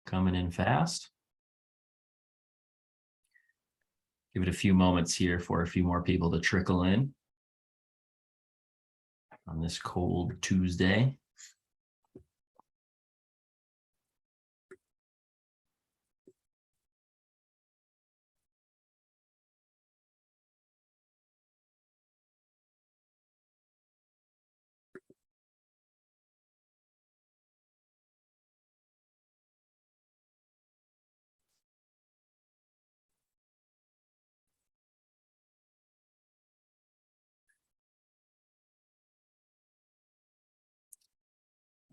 coming in fast. Give it a few moments here for a few more people to trickle in on this cold Tuesday.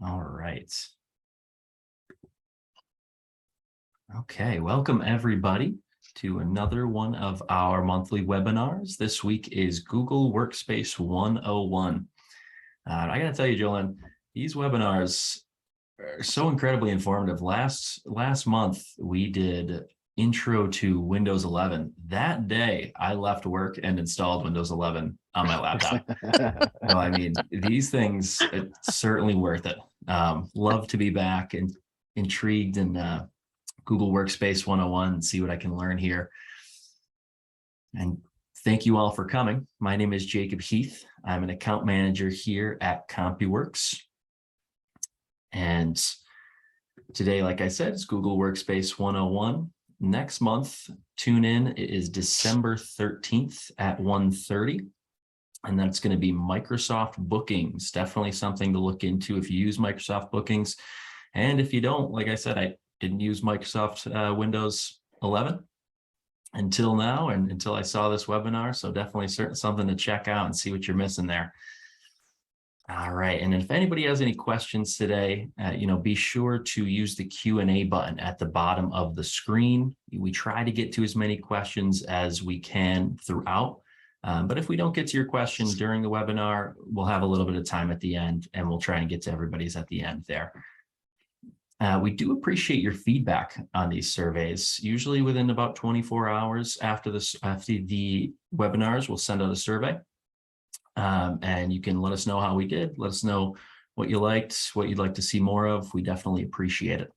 All right. Okay, welcome everybody to another one of our monthly webinars. This week is Google Workspace 101. I got to tell you, Jolene, these webinars are so incredibly informative. Last month, we did intro to Windows 11. That day, I left work and installed Windows 11 on my laptop. So, I mean, these things, it's certainly worth it. Love to be back and intrigued in Google Workspace 101 and see what I can learn here. And thank you all for coming. My name is Jacob Heath. I'm an account manager here at CompuWorks. And today, like I said, it's Google Workspace 101. Next month, tune in. It is December 13th at 1:30. And that's going to be Microsoft Bookings. Definitely something to look into if you use Microsoft Bookings. And if you don't, like I said, I didn't use Microsoft Windows 11 until now and until I saw this webinar. So definitely something to check out and see what you're missing there. All right. And if anybody has any questions today, be sure to use the Q&A button at the bottom of the screen. We try to get to as many questions as we can throughout. But if we don't get to your question during the webinar, we'll have a little bit of time at the end and we'll try and get to everybody's at the end there. We do appreciate your feedback on these surveys. Usually within about 24 hours after the webinars, we'll send out a survey. And you can let us know how we did. Let us know what you liked, what you'd like to see more of. We definitely appreciate it.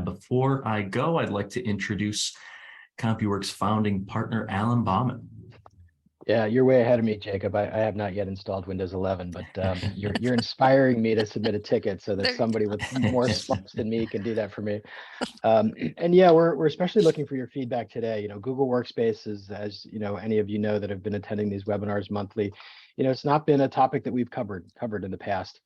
Before I go, I'd like to introduce CompuWorks founding partner, Alan Bauman. Yeah, you're way ahead of me, Jacob. I have not yet installed Windows 11, but you're inspiring me to submit a ticket so that somebody with more smarts than me can do that for me. And yeah, we're especially looking for your feedback today. Google Workspace is, as any of you know that have been attending these webinars monthly, it's not been a topic that we've covered in the past.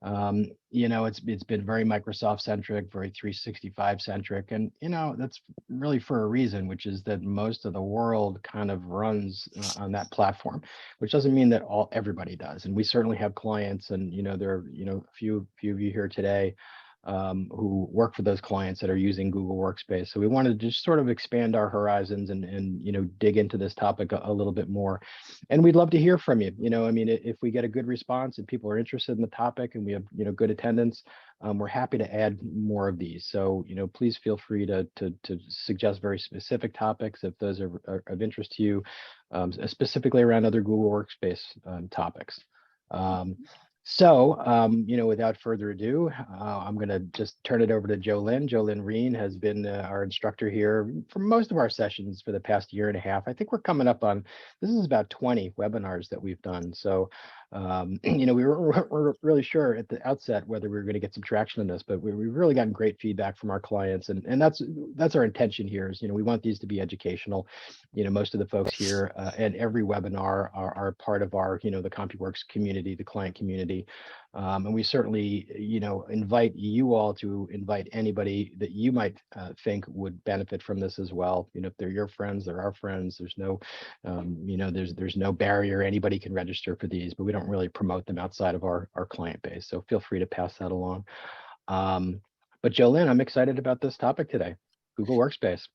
It's been very Microsoft centric, very 365 centric, and that's really for a reason, which is that most of the world kind of runs on that platform, which doesn't mean that everybody does. And we certainly have clients, and there are a few of you here today who work for those clients that are using Google Workspace. So we wanted to just sort of expand our horizons and dig into this topic a little bit more. And we'd love to hear from you. If we get a good response and people are interested in the topic and we have good attendance, we're happy to add more of these. So please feel free to suggest very specific topics if those are of interest to you, specifically around other Google Workspace topics. So, without further ado, I'm going to just turn it over to Jolene. Jolene Reen has been our instructor here for most of our sessions for the past year and a half. I think we're coming up on, this is about 20 webinars that we've done. So, we were really sure at the outset whether we were going to get some traction in this, but we've really gotten great feedback from our clients. And that's our intention here is, we want these to be educational. Most of the folks here and every webinar are part of our, the CompuWorks community, the client community. And we certainly, invite you all to invite anybody that you might think would benefit from this as well. If they're your friends, they're our friends. There's no, there's no barrier. Anybody can register for these, but we don't really promote them outside of our client base. So feel free to pass that along. But Jolene, I'm excited about this topic today, Google Workspace.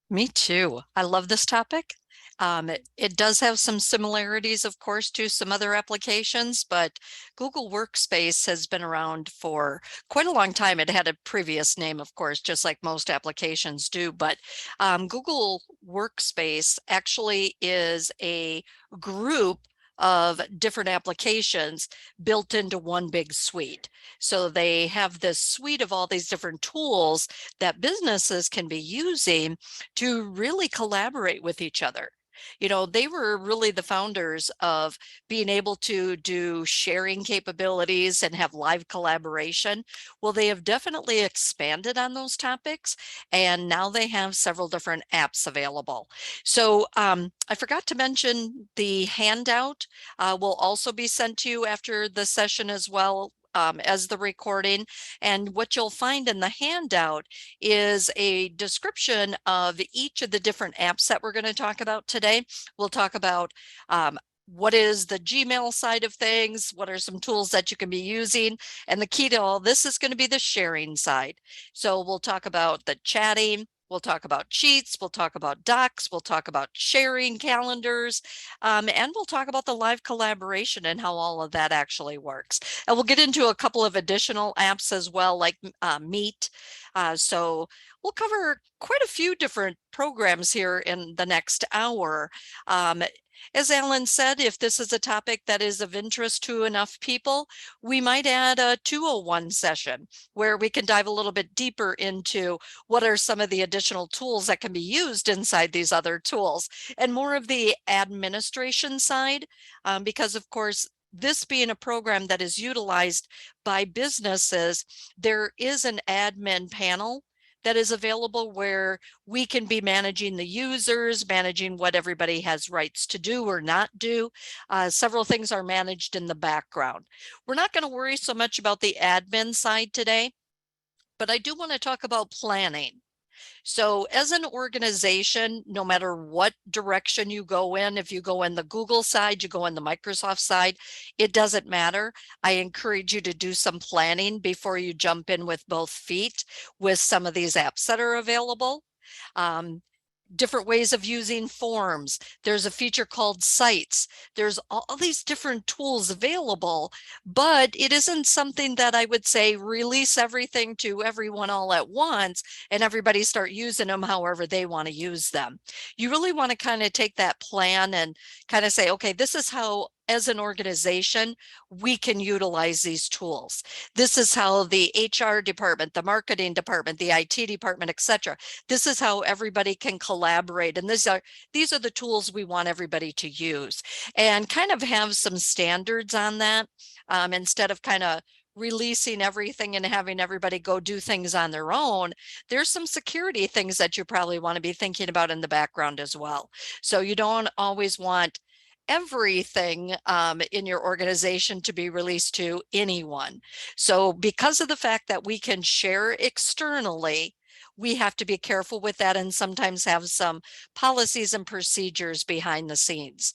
Me too. I love this topic. It does have some similarities, of course, to some other applications, but Google Workspace has been around for quite a long time. It had a previous name, of course, just like most applications do, but Google Workspace actually is a group of different applications built into one big suite. So they have this suite of all these different tools that businesses can be using to really collaborate with each other. You know, they were really the founders of being able to do sharing capabilities and have live collaboration. Well, they have definitely expanded on those topics, and now they have several different apps available. So I forgot to mention the handout will also be sent to you after the session as well. As the recording. And what you'll find in the handout is a description of each of the different apps that we're going to talk about today. We'll talk about what is the Gmail side of things, what are some tools that you can be using, and the key to all this is going to be the sharing side. So we'll talk about the chatting, we'll talk about Sheets, we'll talk about Docs, we'll talk about sharing calendars, and we'll talk about the live collaboration and how all of that actually works. And we'll get into a couple of additional apps as well, like Meet. So we'll cover quite a few different programs here in the next hour. As Alan said, if this is a topic that is of interest to enough people, we might add a 201 session where we can dive a little bit deeper into what are some of the additional tools that can be used inside these other tools, and more of the administration side, because of course, this being a program that is utilized by businesses, there is an admin panel that is available where we can be managing the users, managing what everybody has rights to do or not do. Several things are managed in the background. We're not going to worry so much about the admin side today, but I do want to talk about planning. So as an organization, no matter what direction you go in, if you go in the Google side, you go in the Microsoft side, it doesn't matter. I encourage you to do some planning before you jump in with both feet with some of these apps that are available. Different ways of using forms. There's a feature called sites. There's all these different tools available, but it isn't something that I would say release everything to everyone all at once and everybody start using them however they want to use them. You really want to kind of take that plan and kind of say, okay, this is how as an organization, we can utilize these tools. This is how the HR department, the marketing department, the IT department, etc. This is how everybody can collaborate. And these are the tools we want everybody to use, and kind of have some standards on that instead of kind of releasing everything and having everybody go do things on their own. There's some security things that you probably want to be thinking about in the background as well. So you don't always want everything in your organization to be released to anyone. So because of the fact that we can share externally, we have to be careful with that and sometimes have some policies and procedures behind the scenes.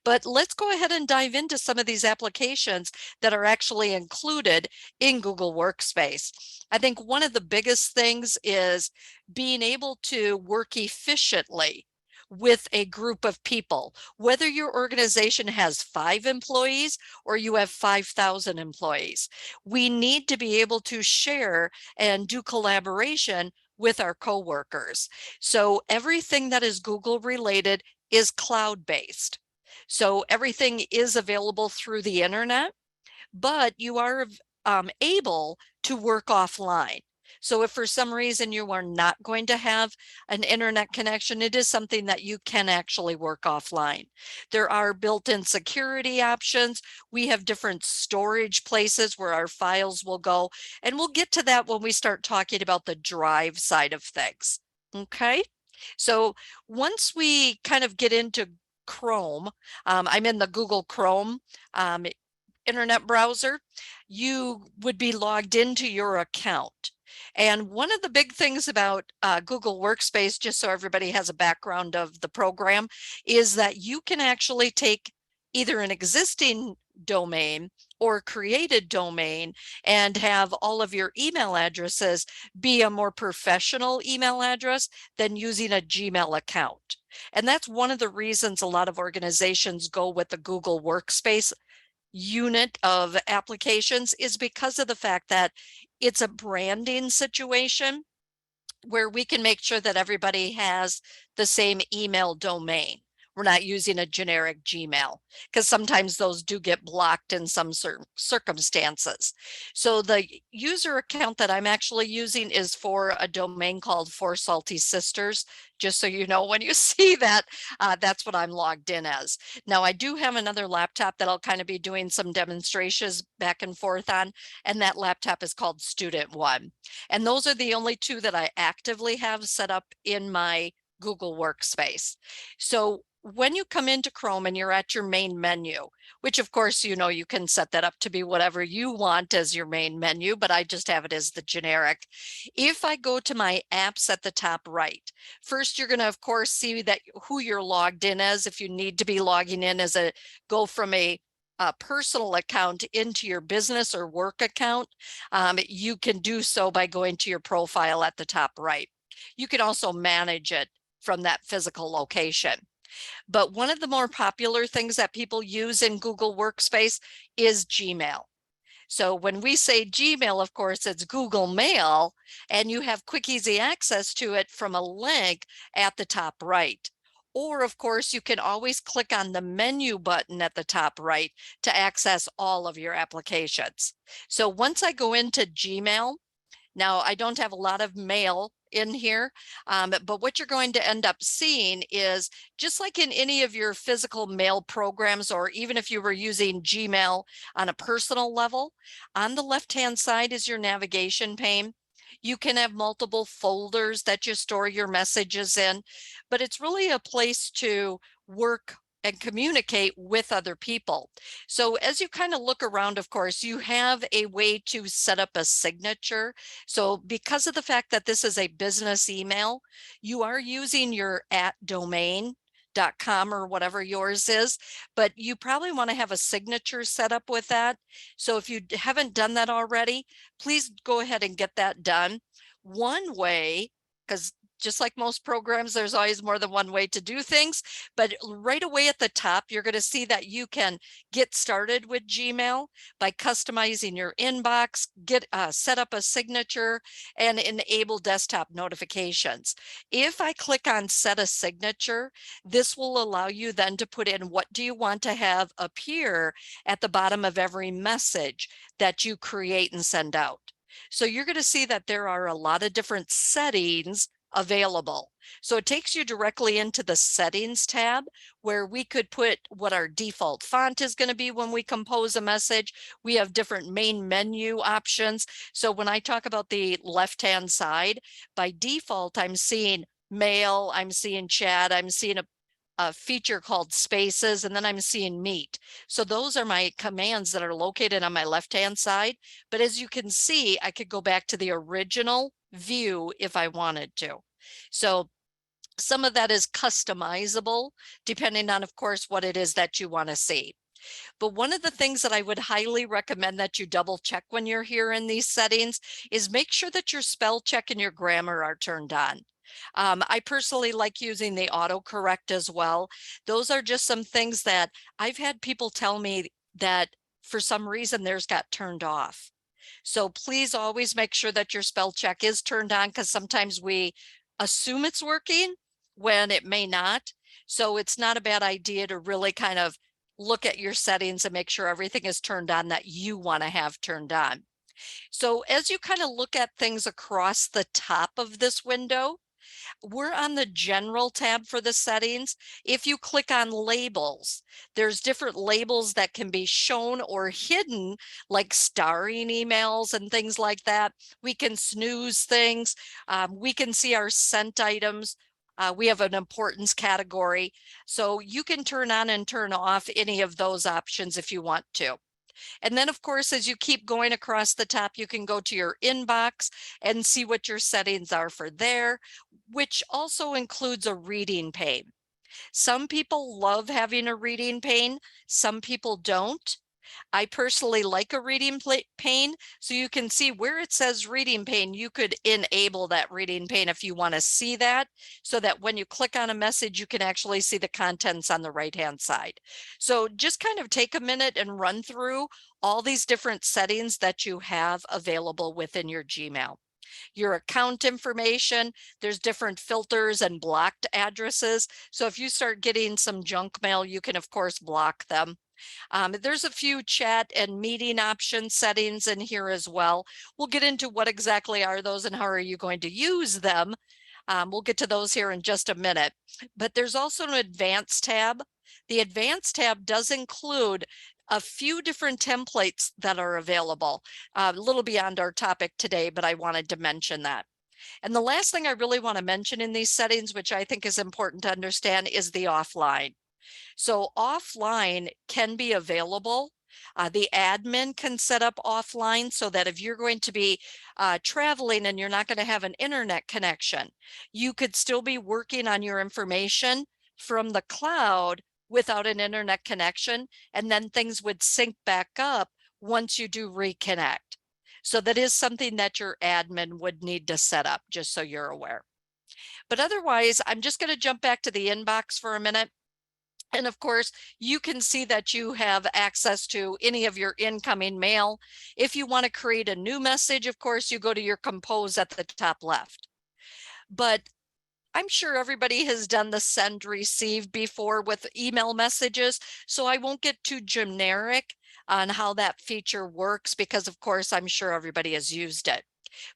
But let's go ahead and dive into some of these applications that are actually included in Google Workspace. I think one of the biggest things is being able to work efficiently with a group of people, whether your organization has 5 employees or you have 5,000 employees. We need to be able to share and do collaboration with our coworkers. So everything that is Google related is cloud-based. So everything is available through the internet, but you are able to work offline. So if for some reason you are not going to have an internet connection, it is something that you can actually work offline. There are built-in security options. We have different storage places where our files will go, and we'll get to that when we start talking about the drive side of things. Okay, so once we kind of get into Chrome, I'm in the Google Chrome internet browser, you would be logged into your account. And one of the big things about Google Workspace, just so everybody has a background of the program, is that you can actually take either an existing domain or created domain and have all of your email addresses be a more professional email address than using a Gmail account. And that's one of the reasons a lot of organizations go with the Google Workspace unit of applications, is because of the fact that it's a branding situation where we can make sure that everybody has the same email domain. We're not using a generic Gmail because sometimes those do get blocked in some certain circumstances. So the user account that I'm actually using is for a domain called Four Salty Sisters. Just so you know, when you see that, that's what I'm logged in as. Now, I do have another laptop that I'll kind of be doing some demonstrations back and forth on, and that laptop is called Student One. And those are the only two that I actively have set up in my Google Workspace. So when you come into Chrome and you're at your main menu, which of course, you know, you can set that up to be whatever you want as your main menu, but I just have it as the generic. If I go to my apps at the top right, first, you're going to, of course, see that who you're logged in as. If you need to be logging in as go from a personal account into your business or work account, you can do so by going to your profile at the top right. You can also manage it from that physical location. But one of the more popular things that people use in Google Workspace is Gmail. So when we say Gmail, of course, it's Google Mail, and you have quick, easy access to it from a link at the top right. Or, of course, you can always click on the menu button at the top right to access all of your applications. So once I go into Gmail, now, I don't have a lot of mail in here, but what you're going to end up seeing is just like in any of your physical mail programs, or even if you were using Gmail on a personal level, on the left-hand side is your navigation pane. You can have multiple folders that you store your messages in, but it's really a place to work and communicate with other people. So as you kind of look around, of course, you have a way to set up a signature. So because of the fact that this is a business email, you are using your @domain.com or whatever yours is, but you probably want to have a signature set up with that. So if you haven't done that already, please go ahead and get that done. One way, because just like most programs, there's always more than one way to do things. But right away at the top, you're going to see that you can get started with Gmail by customizing your inbox, set up a signature, and enable desktop notifications. If I click on set a signature, this will allow you then to put in what do you want to have appear at the bottom of every message that you create and send out. So you're going to see that there are a lot of different settings available. So it takes you directly into the settings tab where we could put what our default font is going to be when we compose a message. We have different main menu options. So when I talk about the left-hand side, by default, I'm seeing mail, I'm seeing chat, I'm seeing a feature called spaces, and then I'm seeing meet. So those are my commands that are located on my left-hand side. But as you can see, I could go back to the original view if I wanted to. So some of that is customizable depending on, of course, what it is that you want to see. But one of the things that I would highly recommend that you double check when you're here in these settings is make sure that your spell check and your grammar are turned on. I personally like using the autocorrect as well. Those are just some things that I've had people tell me that for some reason theirs got turned off. So please always make sure that your spell check is turned on, because sometimes we assume it's working when it may not. So it's not a bad idea to really kind of look at your settings and make sure everything is turned on that you want to have turned on. So as you kind of look at things across the top of this window, we're on the general tab for the settings. If you click on labels, there's different labels that can be shown or hidden, like starring emails and things like that. We can snooze things. We can see our sent items. We have an importance category. So you can turn on and turn off any of those options if you want to. And then, of course, as you keep going across the top, you can go to your inbox and see what your settings are for there, which also includes a reading pane. Some people love having a reading pane. Some people don't. I personally like a reading pane, so you can see where it says reading pane, you could enable that reading pane if you want to see that, so that when you click on a message, you can actually see the contents on the right-hand side. So just kind of take a minute and run through all these different settings that you have available within your Gmail. Your account information, there's different filters and blocked addresses. So if you start getting some junk mail, you can of course block them. There's a few chat and meeting option settings in here as well. We'll get into what exactly are those and how are you going to use them. We'll get to those here in just a minute. But there's also an advanced tab. The advanced tab does include a few different templates that are available, a little beyond our topic today, but I wanted to mention that. And the last thing I really want to mention in these settings, which I think is important to understand, is the offline. So offline can be available. The admin can set up offline so that if you're going to be traveling and you're not going to have an internet connection, you could still be working on your information from the cloud without an internet connection, and then things would sync back up once you do reconnect. So that is something that your admin would need to set up, just so you're aware. But otherwise, I'm just going to jump back to the inbox for a minute. And of course, you can see that you have access to any of your incoming mail. If you want to create a new message, of course, you go to your compose at the top left. But I'm sure everybody has done the send receive before with email messages, so I won't get too generic on how that feature works because, of course, I'm sure everybody has used it.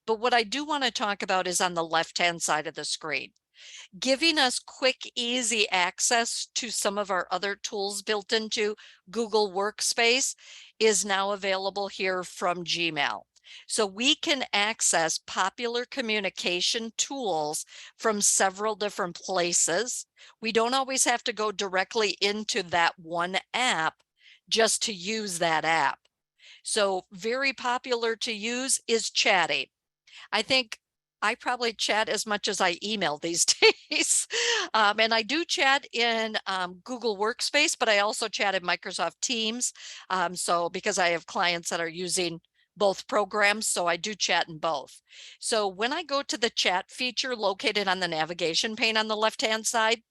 But what I do want to talk about is on the left-hand side of the screen. Giving us quick, easy access to some of our other tools built into Google Workspace is now available here from Gmail. So we can access popular communication tools from several different places. We don't always have to go directly into that one app just to use that app. So very popular to use is chatting. I think I probably chat as much as I email these days. And I do chat in Google Workspace, but I also chat in Microsoft Teams. So because I have clients that are using both programs, so I do chat in both. So when I go to the chat feature located on the navigation pane on the left-hand side,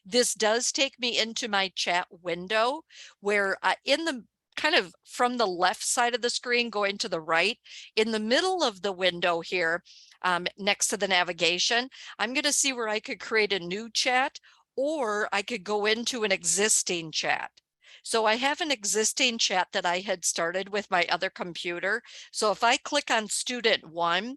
this does take me into my chat window where in the kind of from the left side of the screen going to the right, in the middle of the window here, next to the navigation, I'm going to see where I could create a new chat or I could go into an existing chat. So I have an existing chat that I had started with my other computer. So if I click on student 1,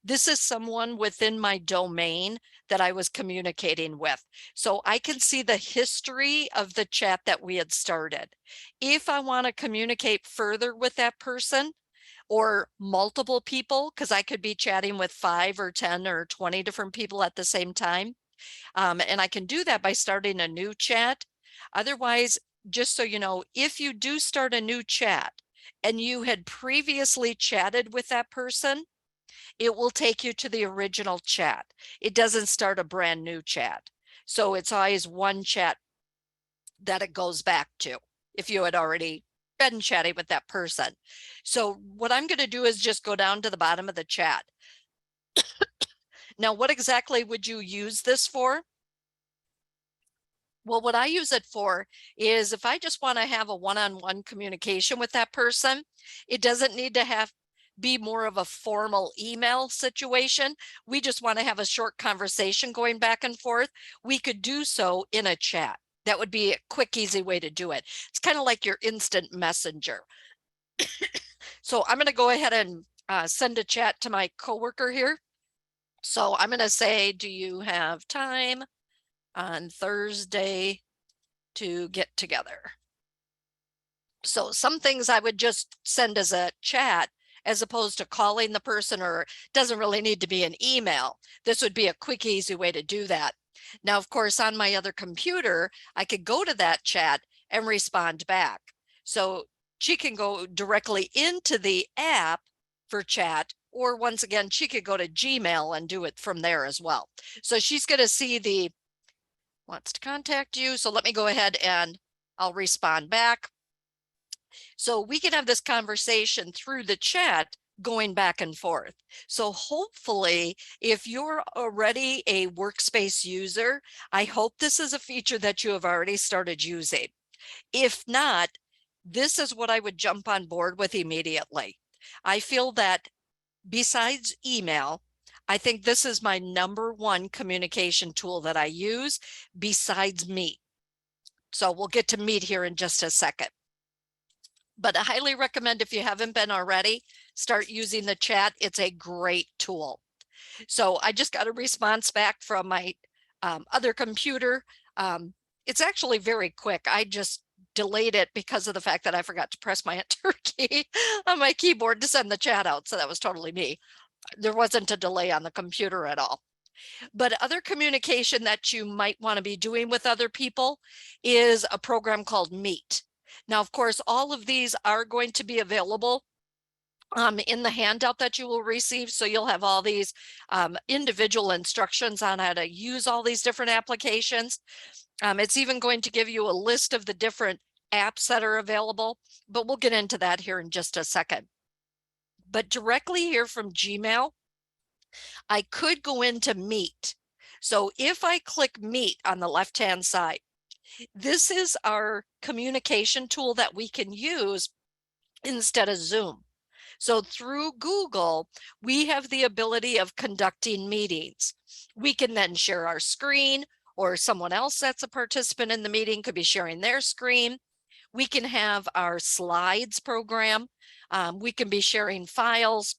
this is someone within my domain that I was communicating with. So I can see the history of the chat that we had started. If I want to communicate further with that person or multiple people, because I could be chatting with 5 or 10 or 20 different people at the same time. And I can do that by starting a new chat. Otherwise, just so you know, if you do start a new chat and you had previously chatted with that person, it will take you to the original chat. It doesn't start a brand new chat. So it's always one chat that it goes back to if you had already been chatting with that person. So what I'm going to do is just go down to the bottom of the chat. Now, what exactly would you use this for? Well, what I use it for is if I just want to have a one-on-one communication with that person, it doesn't need to be more of a formal email situation. We just want to have a short conversation going back and forth. We could do so in a chat. That would be a quick, easy way to do it. It's kind of like your instant messenger. So I'm going to go ahead and send a chat to my coworker here. So I'm going to say, do you have time on Thursday to get together? So some things I would just send as a chat as opposed to calling the person, or doesn't really need to be an email. This would be a quick, easy way to do that. Now, of course, on my other computer, I could go to that chat and respond back. So she can go directly into the app for chat, or once again, she could go to Gmail and do it from there as well. So she's going to see the wants to contact you. So let me go ahead and I'll respond back. So we can have this conversation through the chat going back and forth. So hopefully, if you're already a workspace user, I hope this is a feature that you have already started using. If not, this is what I would jump on board with immediately. I feel that besides email, I think this is my #1 communication tool that I use besides Meet. So we'll get to Meet here in just a second. But I highly recommend, if you haven't been already, start using the chat. It's a great tool. So I just got a response back from my other computer. It's actually very quick. I just delayed it because of the fact that I forgot to press my enter key on my keyboard to send the chat out. So that was totally me. There wasn't a delay on the computer at all. But other communication that you might want to be doing with other people is a program called Meet. Now, of course, all of these are going to be available in the handout that you will receive. So you'll have all these individual instructions on how to use all these different applications. It's even going to give you a list of the different apps that are available, but we'll get into that here in just a second. But directly here from Gmail, I could go into Meet. So if I click Meet on the left-hand side, this is our communication tool that we can use instead of Zoom. So through Google, we have the ability of conducting meetings. We can then share our screen, or someone else that's a participant in the meeting could be sharing their screen. We can have our slides program. We can be sharing files.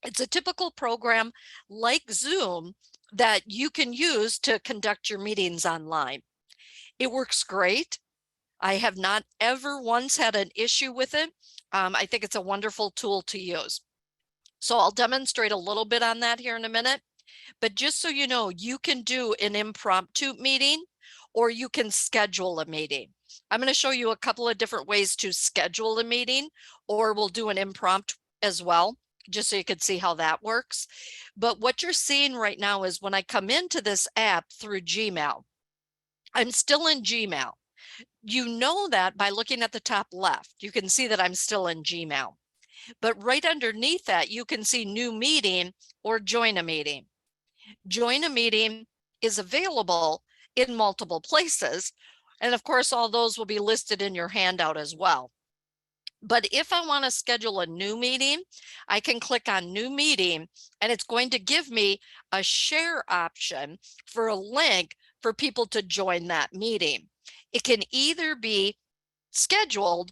It's a typical program like Zoom that you can use to conduct your meetings online. It works great. I have not ever once had an issue with it. I think it's a wonderful tool to use. So I'll demonstrate a little bit on that here in a minute. But just so you know, you can do an impromptu meeting or you can schedule a meeting. I'm going to show you a couple of different ways to schedule a meeting, or we'll do an impromptu as well, just so you can see how that works. But what you're seeing right now is when I come into this app through Gmail, I'm still in Gmail. You know that by looking at the top left, you can see that I'm still in Gmail. But right underneath that, you can see new meeting or join a meeting. Join a meeting is available in multiple places. And of course, all those will be listed in your handout as well. But if I want to schedule a new meeting, I can click on new meeting and it's going to give me a share option for a link for people to join that meeting. It can either be scheduled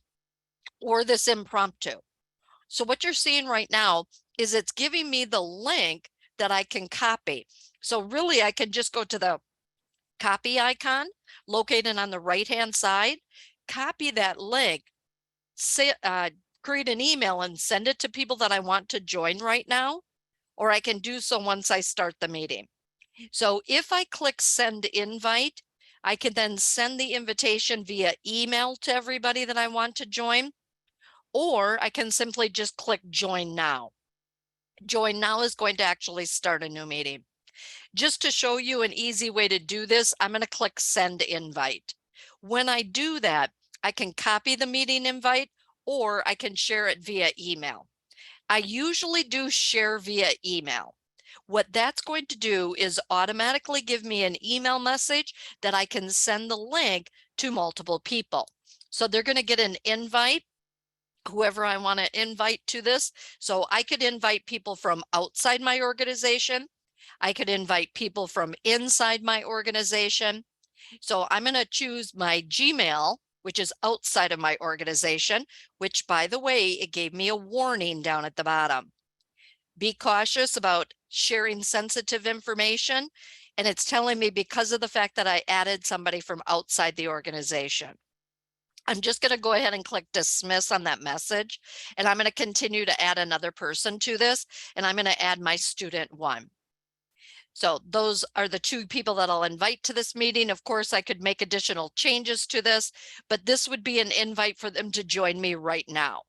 or this impromptu. So what you're seeing right now is it's giving me the link that I can copy. So really I can just go to the copy icon located on the right-hand side, copy that link, create an email and send it to people that I want to join right now, or I can do so once I start the meeting. So if I click send invite, I can then send the invitation via email to everybody that I want to join, or I can simply just click join now. Join now is going to actually start a new meeting. Just to show you an easy way to do this, I'm going to click send invite. When I do that, I can copy the meeting invite or I can share it via email. I usually do share via email. What that's going to do is automatically give me an email message that I can send the link to multiple people. So they're going to get an invite, whoever I want to invite to this. So I could invite people from outside my organization. I could invite people from inside my organization. So I'm going to choose my Gmail, which is outside of my organization, which, by the way, it gave me a warning down at the bottom. Be cautious about sharing sensitive information. And it's telling me because of the fact that I added somebody from outside the organization. I'm just going to go ahead and click dismiss on that message. And I'm going to continue to add another person to this. And I'm going to add my student 1. So those are the 2 people that I'll invite to this meeting. Of course, I could make additional changes to this, but this would be an invite for them to join me right now.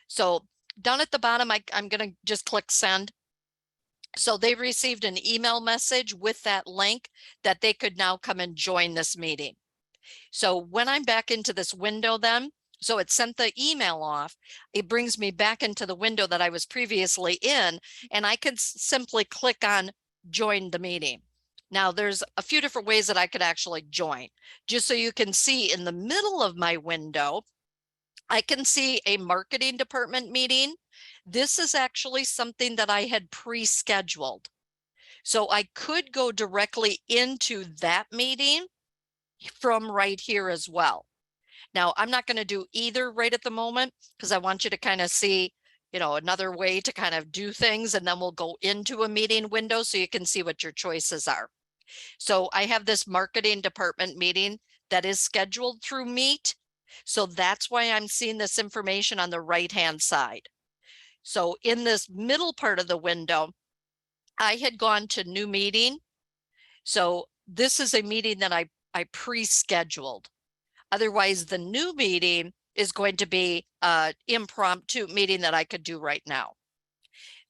So down at the bottom, I'm going to just click send. So they received an email message with that link that they could now come and join this meeting. So when I'm back into this window then, so it sent the email off, it brings me back into the window that I was previously in, and I could simply click on join the meeting. Now there's a few different ways that I could actually join. Just so you can see, in the middle of my window, I can see a marketing department meeting. This is actually something that I had pre-scheduled. So I could go directly into that meeting from right here as well. Now, I'm not going to do either right at the moment because I want you to kind of see, another way to kind of do things, and then we'll go into a meeting window so you can see what your choices are. So I have this marketing department meeting that is scheduled through Meet. So that's why I'm seeing this information on the right-hand side. So in this middle part of the window, I had gone to new meeting. So this is a meeting that I pre-scheduled. Otherwise, the new meeting is going to be an impromptu meeting that I could do right now.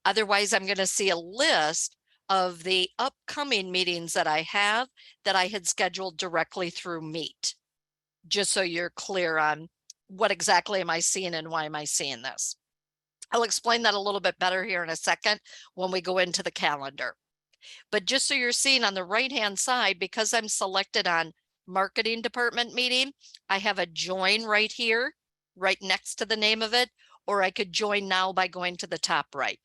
Otherwise, I'm going to see a list of the upcoming meetings that I have that I had scheduled directly through Meet, just so you're clear on what exactly am I seeing and why am I seeing this. I'll explain that a little bit better here in a second when we go into the calendar. But just so you're seeing on the right-hand side, because I'm selected on marketing department meeting, I have a join right here, right next to the name of it, or I could join now by going to the top right.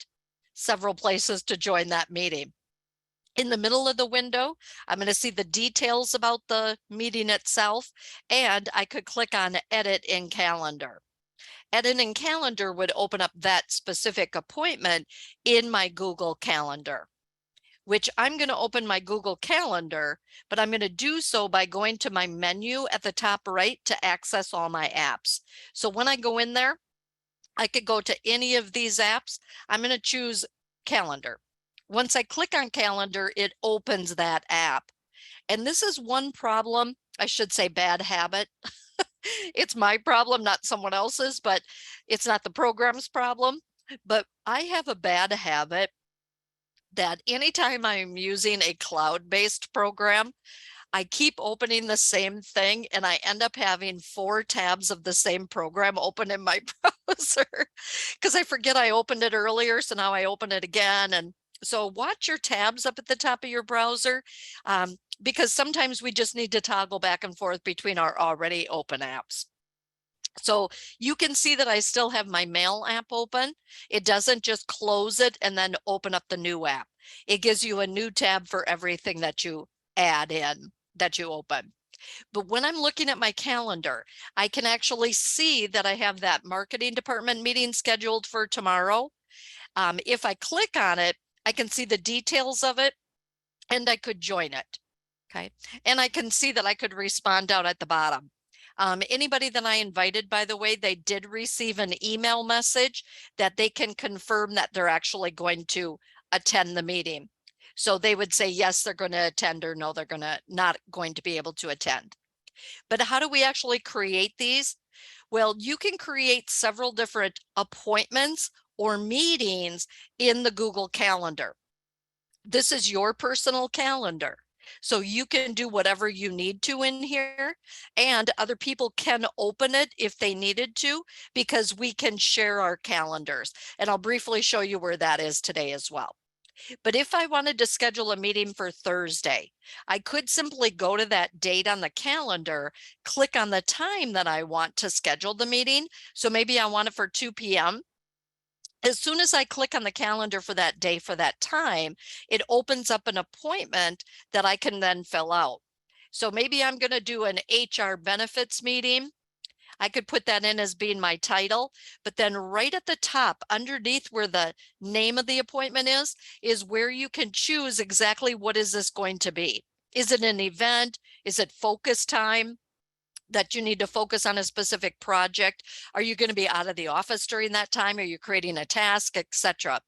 Several places to join that meeting. In the middle of the window, I'm going to see the details about the meeting itself, and I could click on Edit in Calendar. Edit in Calendar would open up that specific appointment in my Google Calendar, which I'm going to open my Google Calendar, but I'm going to do so by going to my menu at the top right to access all my apps. So when I go in there, I could go to any of these apps. I'm going to choose Calendar. Once I click on Calendar, it opens that app. And this is one problem, I should say bad habit. It's my problem, not someone else's, but it's not the program's problem. But I have a bad habit that anytime I'm using a cloud-based program, I keep opening the same thing and I end up having 4 tabs of the same program open in my browser because I forget I opened it earlier. So now I open it again. And so watch your tabs up at the top of your browser because sometimes we just need to toggle back and forth between our already open apps. So you can see that I still have my mail app open. It doesn't just close it and then open up the new app. It gives you a new tab for everything that you add in, that you open. But when I'm looking at my calendar, I can actually see that I have that marketing department meeting scheduled for tomorrow. If I click on it, I can see the details of it and I could join it. Okay. And I can see that I could respond down at the bottom. Anybody that I invited, by the way, they did receive an email message that they can confirm that they're actually going to attend the meeting. So they would say, yes, they're going to attend, or no, they're not going to be able to attend. But how do we actually create these? Well, you can create several different appointments or meetings in the Google Calendar. This is your personal calendar. So you can do whatever you need to in here, and other people can open it if they needed to, because we can share our calendars. And I'll briefly show you where that is today as well. But if I wanted to schedule a meeting for Thursday, I could simply go to that date on the calendar, click on the time that I want to schedule the meeting. So maybe I want it for 2 p.m. As soon as I click on the calendar for that day, for that time, it opens up an appointment that I can then fill out. So maybe I'm going to do an HR benefits meeting. I could put that in as being my title, but then right at the top underneath where the name of the appointment is where you can choose exactly what is this going to be. Is it an event? Is it focus time that you need to focus on a specific project? Are you going to be out of the office during that time? Are you creating a task, etc.?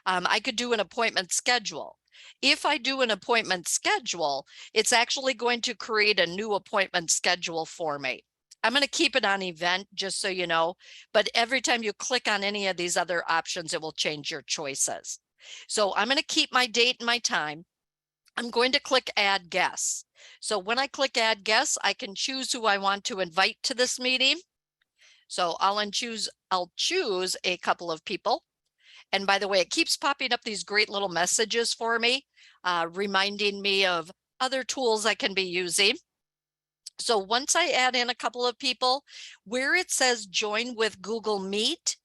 I could do an appointment schedule. If I do an appointment schedule, it's actually going to create a new appointment schedule for me. I'm going to keep it on event, just so you know, but every time you click on any of these other options, it will change your choices. So I'm going to keep my date and my time. I'm going to click add guests. So when I click add guests, I can choose who I want to invite to this meeting. So I'll choose a couple of people. And by the way, it keeps popping up these great little messages for me, reminding me of other tools I can be using. So once I add in a couple of people, where it says join with Google Meet,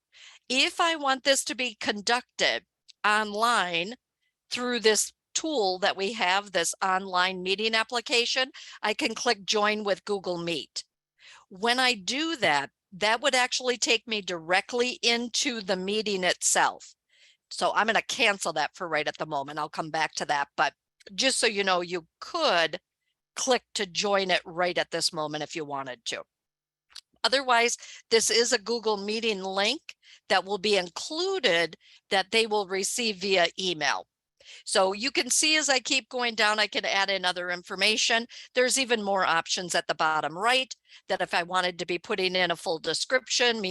if I want this to be conducted online through this tool that we have, this online meeting application, I can click join with Google Meet. When I do that, that would actually take me directly into the meeting itself. So I'm going to cancel that for right at the moment. I'll come back to that. But just so you know, you could click to join it right at this moment if you wanted to. Otherwise, this is a Google Meeting link that will be included that they will receive via email. So you can see as I keep going down, I can add in other information. There's even more options at the bottom right that if I wanted to be putting in a full description,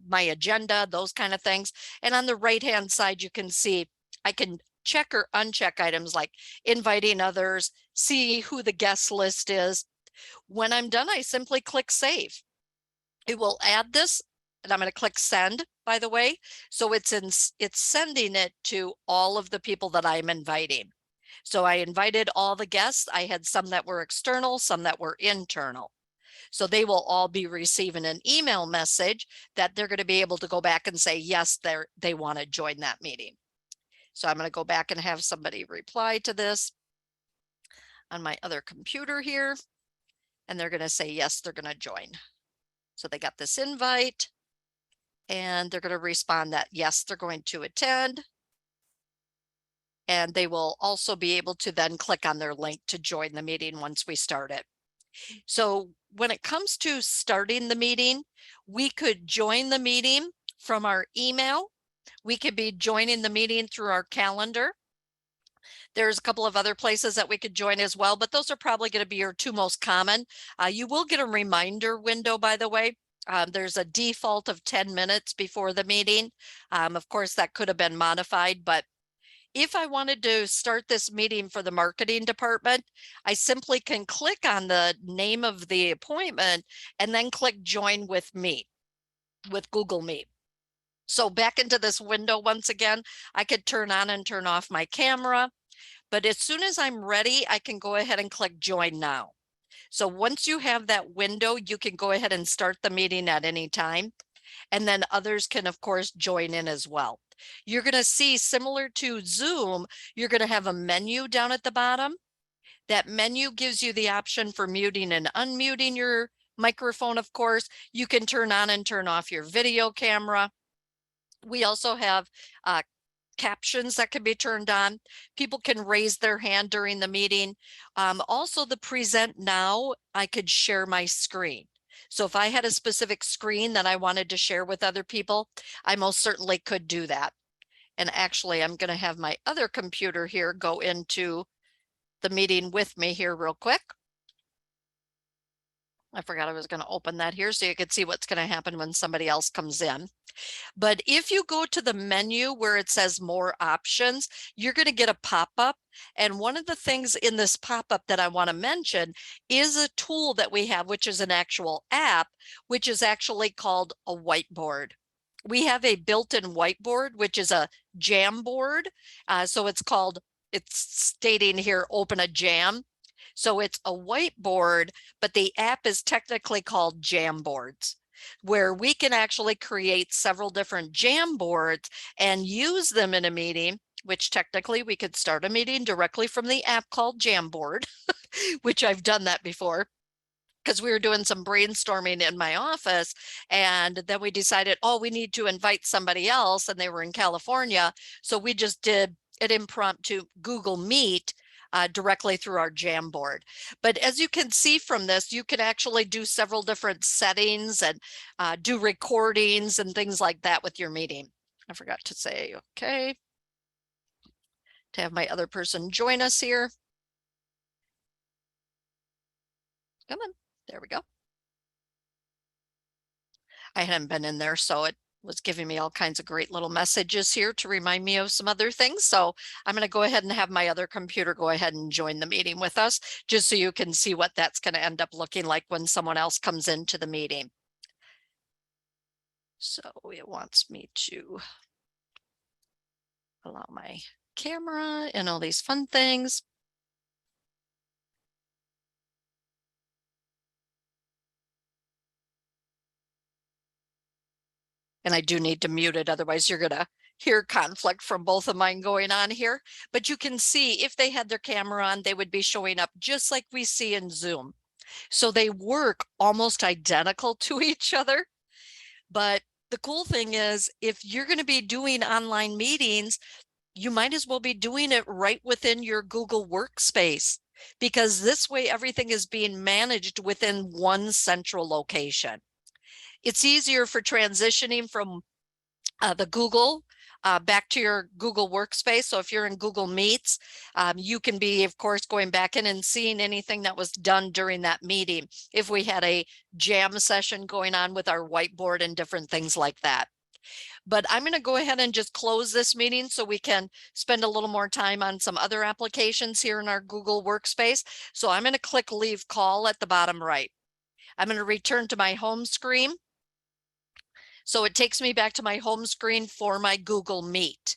my agenda, those kind of things. And on the right-hand side, you can see I can check or uncheck items like inviting others, see who the guest list is. When I'm done, I simply click save. It will add this, and I'm going to click send, by the way. So it's sending it to all of the people that I'm inviting. So I invited all the guests. I had some that were external, some that were internal. So they will all be receiving an email message that they're going to be able to go back and say, yes, they want to join that meeting. So I'm going to go back and have somebody reply to this on my other computer here. And they're going to say, yes, they're going to join. So they got this invite and they're going to respond that yes, they're going to attend. And they will also be able to then click on their link to join the meeting once we start it. So when it comes to starting the meeting, we could join the meeting from our email. We could be joining the meeting through our calendar. There's a couple of other places that we could join as well, but those are probably going to be your two most common. You will get a reminder window, by the way. There's a default of 10 minutes before the meeting. Of course, that could have been modified, but if I wanted to start this meeting for the marketing department, I simply can click on the name of the appointment and then click join with Meet, with Google Meet. So back into this window once again, I could turn on and turn off my camera. But as soon as I'm ready, I can go ahead and click join now. So once you have that window, you can go ahead and start the meeting at any time. And then others can, of course, join in as well. You're going to see, similar to Zoom, you're going to have a menu down at the bottom. That menu gives you the option for muting and unmuting your microphone, of course. You can turn on and turn off your video camera. We also have captions that can be turned on. People can raise their hand during the meeting. Also, the present now, I could share my screen. So if I had a specific screen that I wanted to share with other people, I most certainly could do that. And actually, I'm going to have my other computer here go into the meeting with me here real quick. I forgot I was going to open that here so you could see what's going to happen when somebody else comes in. But if you go to the menu where it says more options, you're going to get a pop-up. And one of the things in this pop-up that I want to mention is a tool that we have, which is an actual app, which is actually called a whiteboard. We have a built-in whiteboard, which is a Jamboard. So it's stating here, open a jam. So it's a whiteboard, but the app is technically called Jamboards, where we can actually create several different Jamboards and use them in a meeting, which technically we could start a meeting directly from the app called Jamboard, which I've done that before because we were doing some brainstorming in my office. And then we decided, oh, we need to invite somebody else. And they were in California. So we just did an impromptu Google Meet directly through our Jamboard. But as you can see from this, you can actually do several different settings and do recordings and things like that with your meeting. I forgot to say, okay, to have my other person join us here. Come on, there we go. I hadn't been in there, so it was giving me all kinds of great little messages here to remind me of some other things. So I'm going to go ahead and have my other computer go ahead and join the meeting with us, just so you can see what that's going to end up looking like when someone else comes into the meeting. So it wants me to allow my camera and all these fun things. And I do need to mute it, otherwise you're gonna hear conflict from both of mine going on here. But you can see if they had their camera on, they would be showing up just like we see in Zoom. So they work almost identical to each other. But the cool thing is, if you're going to be doing online meetings, you might as well be doing it right within your Google Workspace, because this way everything is being managed within one central location. It's easier for transitioning from the Google back to your Google Workspace. So if you're in Google Meets, you can be, of course, going back in and seeing anything that was done during that meeting. If we had a jam session going on with our whiteboard and different things like that. But I'm going to go ahead and just close this meeting so we can spend a little more time on some other applications here in our Google Workspace. So I'm going to click Leave Call at the bottom right. I'm going to return to my home screen. So it takes me back to my home screen for my Google Meet.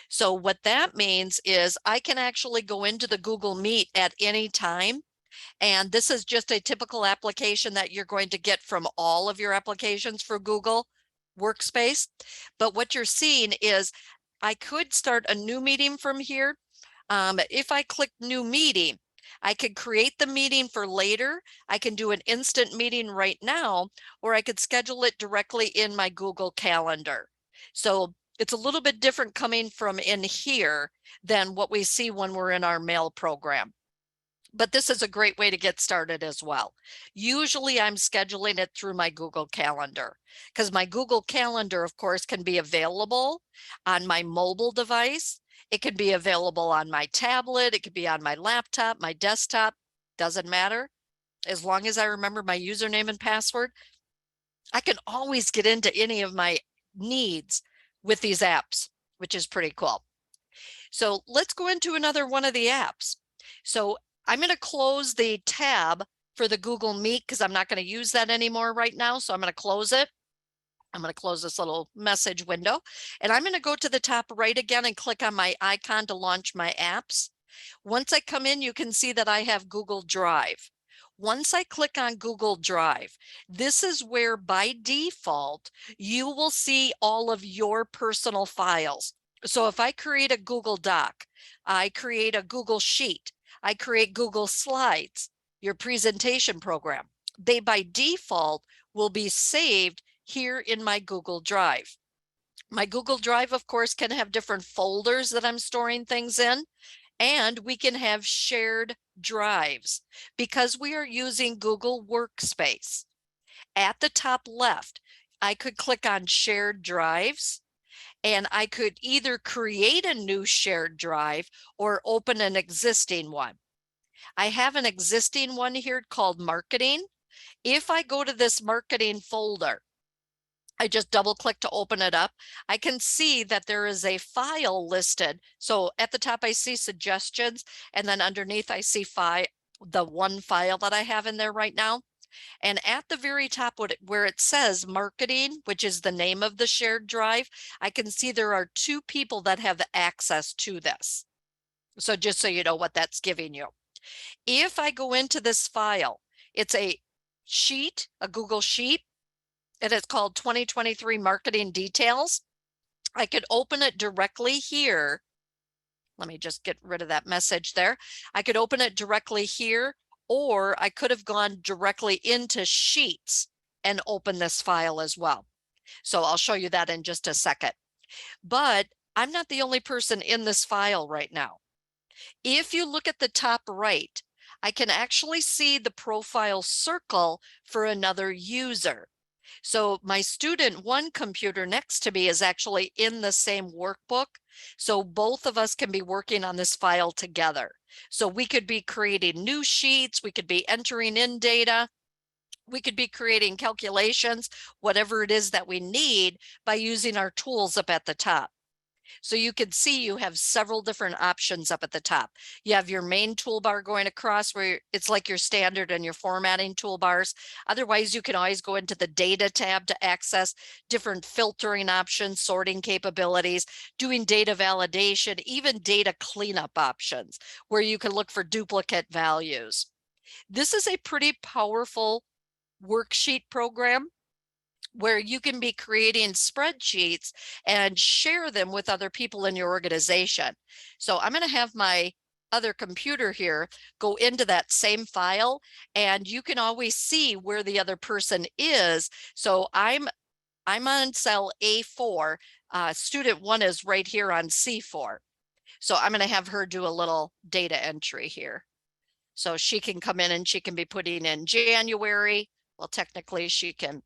So what that means is I can actually go into the Google Meet at any time. And this is just a typical application that you're going to get from all of your applications for Google Workspace. But what you're seeing is I could start a new meeting from here. If I click New Meeting, I could create the meeting for later. I can do an instant meeting right now, or I could schedule it directly in my Google Calendar. So it's a little bit different coming from in here than what we see when we're in our mail program. But this is a great way to get started as well. Usually I'm scheduling it through my Google Calendar, because my Google Calendar, of course, can be available on my mobile device. It can be available on my tablet. It could be on my laptop, my desktop, doesn't matter. As long as I remember my username and password, I can always get into any of my needs with these apps, which is pretty cool. So let's go into another one of the apps. So I'm going to close the tab for the Google Meet because I'm not going to use that anymore right now. So I'm going to close it. I'm going to close this little message window, and I'm going to go to the top right again and click on my icon to launch my apps. Once I come in, you can see that I have Google Drive. Once I click on Google Drive, this is where by default, you will see all of your personal files. So if I create a Google Doc, I create a Google Sheet, I create Google Slides, your presentation program, they by default will be saved here in my Google Drive. My Google Drive, of course, can have different folders that I'm storing things in, and we can have shared drives because we are using Google Workspace. At the top left, I could click on shared drives, and I could either create a new shared drive or open an existing one. I have an existing one here called marketing. If I go to this marketing folder, I just double click to open it up. I can see that there is a file listed. So at the top, I see suggestions, and then underneath I see the one file that I have in there right now. And at the very top, where it says marketing, which is the name of the shared drive, I can see there are 2 people that have access to this. So just so you know what that's giving you. If I go into this file, it's a sheet, a Google Sheet. It is called 2023 Marketing Details. I could open it directly here. Let me just get rid of that message there. I could open it directly here, or I could have gone directly into Sheets and open this file as well. So I'll show you that in just a second. But I'm not the only person in this file right now. If you look at the top right, I can actually see the profile circle for another user. So my student 1 computer next to me is actually in the same workbook. So both of us can be working on this file together. So we could be creating new sheets, we could be entering in data, we could be creating calculations, whatever it is that we need by using our tools up at the top. So you can see you have several different options up at the top. You have your main toolbar going across where it's like your standard and your formatting toolbars. Otherwise, you can always go into the data tab to access different filtering options, sorting capabilities, doing data validation, even data cleanup options where you can look for duplicate values. This is a pretty powerful worksheet program. where you can be creating spreadsheets and share them with other people in your organization. So I'm going to have my other computer here go into that same file, and you can always see where the other person is. So I'm on cell A4. Student 1 is right here on C4. So I'm going to have her do a little data entry here. So she can come in and she can be putting in January. Well, technically she can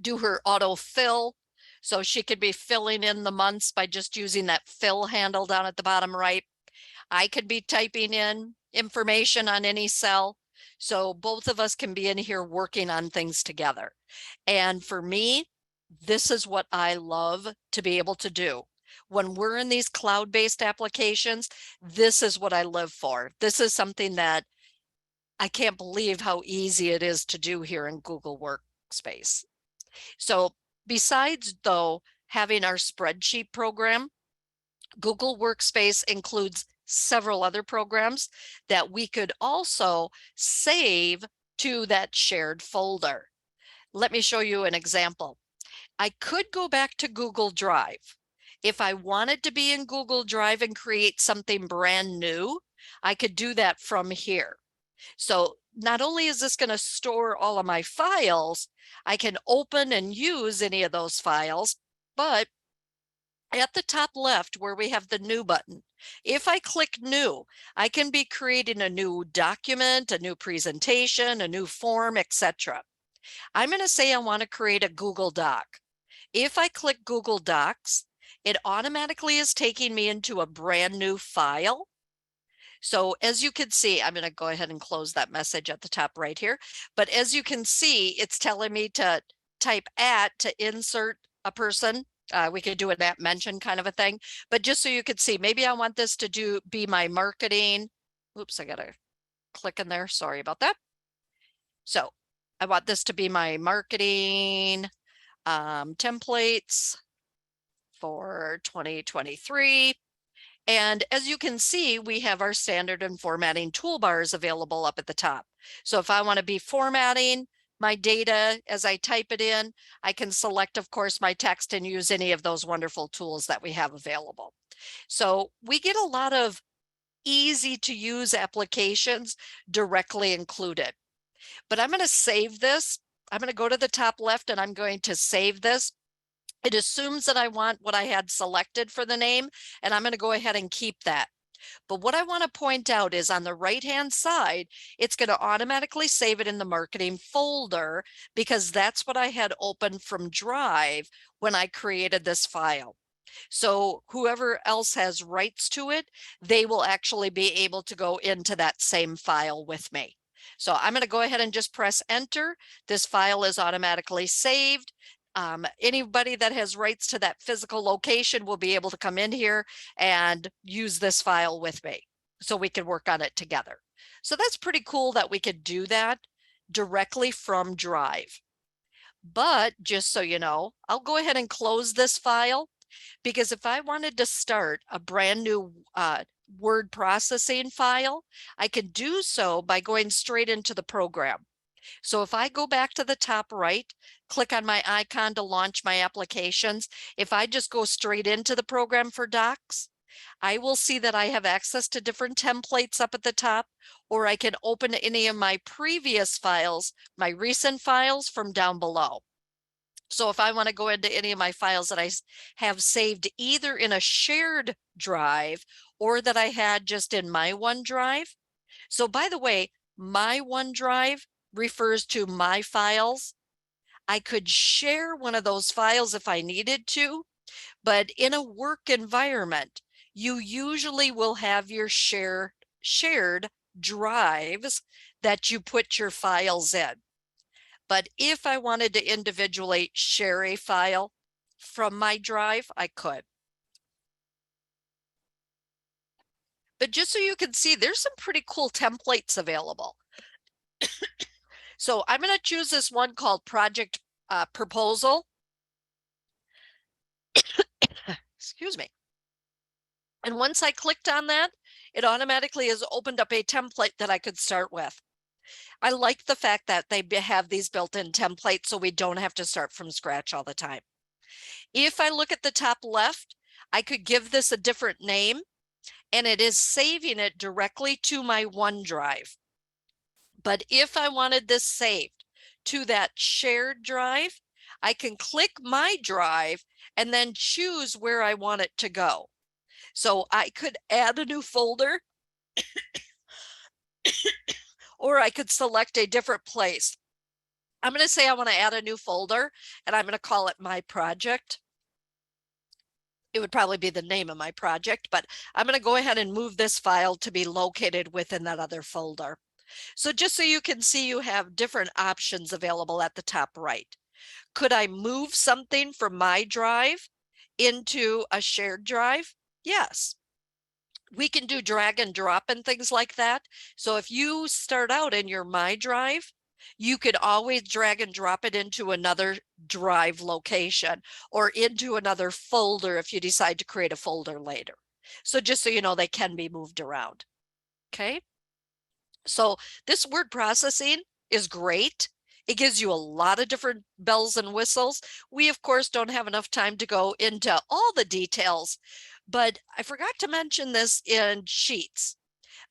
do her auto fill. So she could be filling in the months by just using that fill handle down at the bottom right. I could be typing in information on any cell. So both of us can be in here working on things together. And for me, this is what I love to be able to do. When we're in these cloud-based applications, this is what I live for. This is something that I can't believe how easy it is to do here in Google Workspace. So besides, though, having our spreadsheet program, Google Workspace includes several other programs that we could also save to that shared folder. Let me show you an example. I could go back to Google Drive. If I wanted to be in Google Drive and create something brand new, I could do that from here. So not only is this going to store all of my files, I can open and use any of those files, but at the top left where we have the new button, if I click new, I can be creating a new document, a new presentation, a new form, etc. I'm going to say I want to create a Google Doc. If I click Google Docs, it automatically is taking me into a brand new file. So as you can see, I'm going to go ahead and close that message at the top right here. But as you can see, it's telling me to type @ to insert a person. We could do an @ mention kind of a thing. But just so you could see, maybe I want this to be my marketing. Oops, I got to click in there. Sorry about that. So I want this to be my marketing templates for 2023. And as you can see, we have our standard and formatting toolbars available up at the top. So if I want to be formatting my data as I type it in, I can select, of course, my text and use any of those wonderful tools that we have available. So we get a lot of easy to use applications directly included. But I'm going to save this. I'm going to go to the top left and I'm going to save this. It assumes that I want what I had selected for the name, and I'm going to go ahead and keep that. But what I want to point out is on the right-hand side, it's going to automatically save it in the marketing folder because that's what I had opened from Drive when I created this file. So whoever else has rights to it, they will actually be able to go into that same file with me. So I'm going to go ahead and just press enter. This file is automatically saved. Anybody that has rights to that physical location will be able to come in here and use this file with me so we can work on it together. So that's pretty cool that we could do that directly from Drive. But just so you know, I'll go ahead and close this file because if I wanted to start a brand new word processing file, I can do so by going straight into the program. So if I go back to the top right, click on my icon to launch my applications, if I just go straight into the program for Docs, I will see that I have access to different templates up at the top, or I can open any of my previous files, my recent files from down below. So if I want to go into any of my files that I have saved either in a shared drive or that I had just in my OneDrive. So by the way, my OneDrive refers to my files. I could share one of those files if I needed to, but in a work environment, you usually will have your shared drives that you put your files in. But if I wanted to individually share a file from my drive, I could. But just so you can see, there's some pretty cool templates available. So I'm going to choose this one called Project Proposal. Excuse me. And once I clicked on that, it automatically has opened up a template that I could start with. I like the fact that they have these built-in templates so we don't have to start from scratch all the time. If I look at the top left, I could give this a different name, and it is saving it directly to my OneDrive. But if I wanted this saved to that shared drive, I can click my drive and then choose where I want it to go. So I could add a new folder, or I could select a different place. I'm going to say I want to add a new folder, and I'm going to call it my project. It would probably be the name of my project, but I'm going to go ahead and move this file to be located within that other folder. So just so you can see, you have different options available at the top right. Could I move something from my drive into a shared drive? Yes. We can do drag and drop and things like that. So if you start out in your My Drive, you could always drag and drop it into another drive location or into another folder if you decide to create a folder later. So just so you know, they can be moved around. Okay. So this word processing is great. It gives you a lot of different bells and whistles. We, of course, don't have enough time to go into all the details, but I forgot to mention this in Sheets.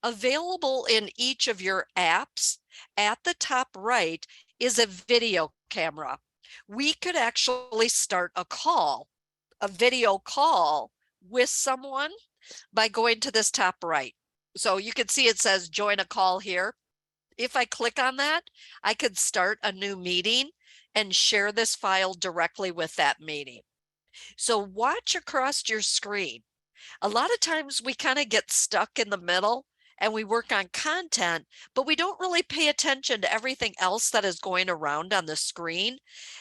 Available in each of your apps at the top right is a video camera. We could actually start a video call with someone by going to this top right. So you can see it says join a call here. If I click on that, I could start a new meeting and share this file directly with that meeting. So watch across your screen. A lot of times we kind of get stuck in the middle and we work on content, but we don't really pay attention to everything else that is going around on the screen.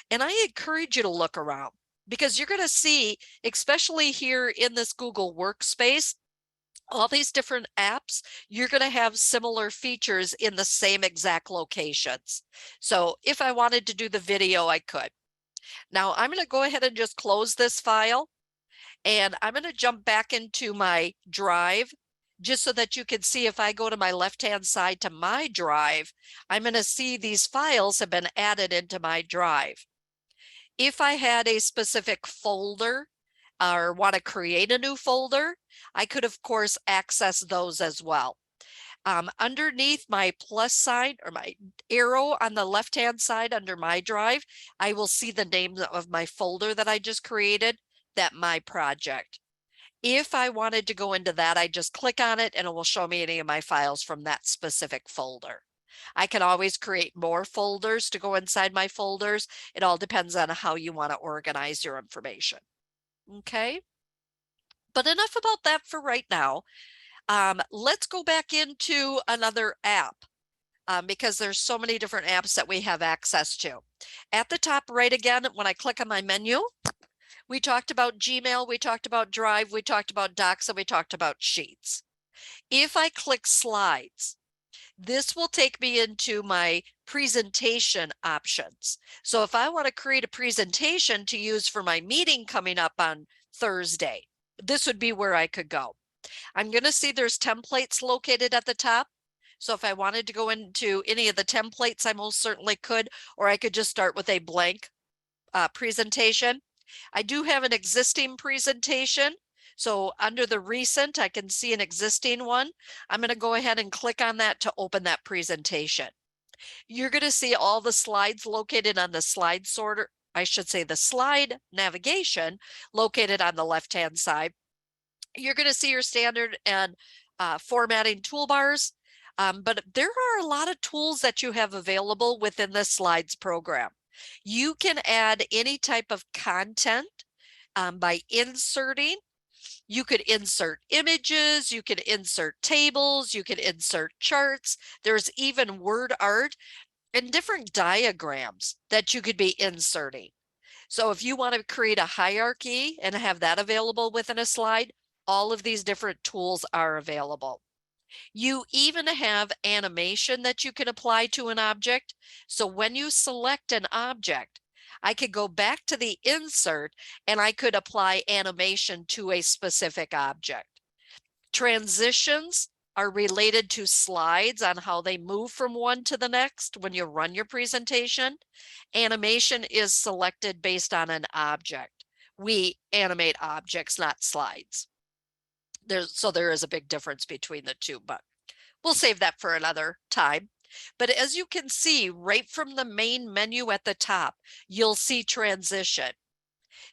And I encourage you to look around, because you're going to see, especially here in this Google Workspace, all these different apps, you're going to have similar features in the same exact locations. So if I wanted to do the video, I could. Now I'm going to go ahead and just close this file, and I'm going to jump back into my drive just so that you can see. If I go to my left-hand side to my drive, I'm going to see these files have been added into my drive. If I had a specific folder or want to create a new folder, I could, of course, access those as well. Underneath my plus sign or my arrow on the left-hand side under my drive, I will see the name of my folder that I just created, that my project. If I wanted to go into that, I just click on it and it will show me any of my files from that specific folder. I can always create more folders to go inside my folders. It all depends on how you want to organize your information. Okay. But enough about that for right now. Let's go back into another app because there's so many different apps that we have access to. At the top right again, when I click on my menu, we talked about Gmail, we talked about Drive, we talked about Docs, and we talked about Sheets. If I click Slides, this will take me into my presentation options. So if I want to create a presentation to use for my meeting coming up on Thursday, this would be where I could go. I'm going to see there's templates located at the top. So if I wanted to go into any of the templates, I most certainly could, or I could just start with a blank presentation. I do have an existing presentation. So under the recent, I can see an existing one. I'm going to go ahead and click on that to open that presentation. You're going to see all the slides located on the slide sorter. I should say the slide navigation located on the left-hand side. You're going to see your standard and formatting toolbars, but there are a lot of tools that you have available within the slides program. You can add any type of content by inserting. You could insert images, you can insert tables, you can insert charts. There's even word art and different diagrams that you could be inserting. So if you want to create a hierarchy and have that available within a slide, all of these different tools are available. You even have animation that you can apply to an object. So when you select an object, I could go back to the insert and I could apply animation to a specific object. Transitions are related to slides on how they move from one to the next when you run your presentation. Animation is selected based on an object. We animate objects, not slides. So there is a big difference between the two, but we'll save that for another time. But as you can see, right from the main menu at the top, you'll see transition.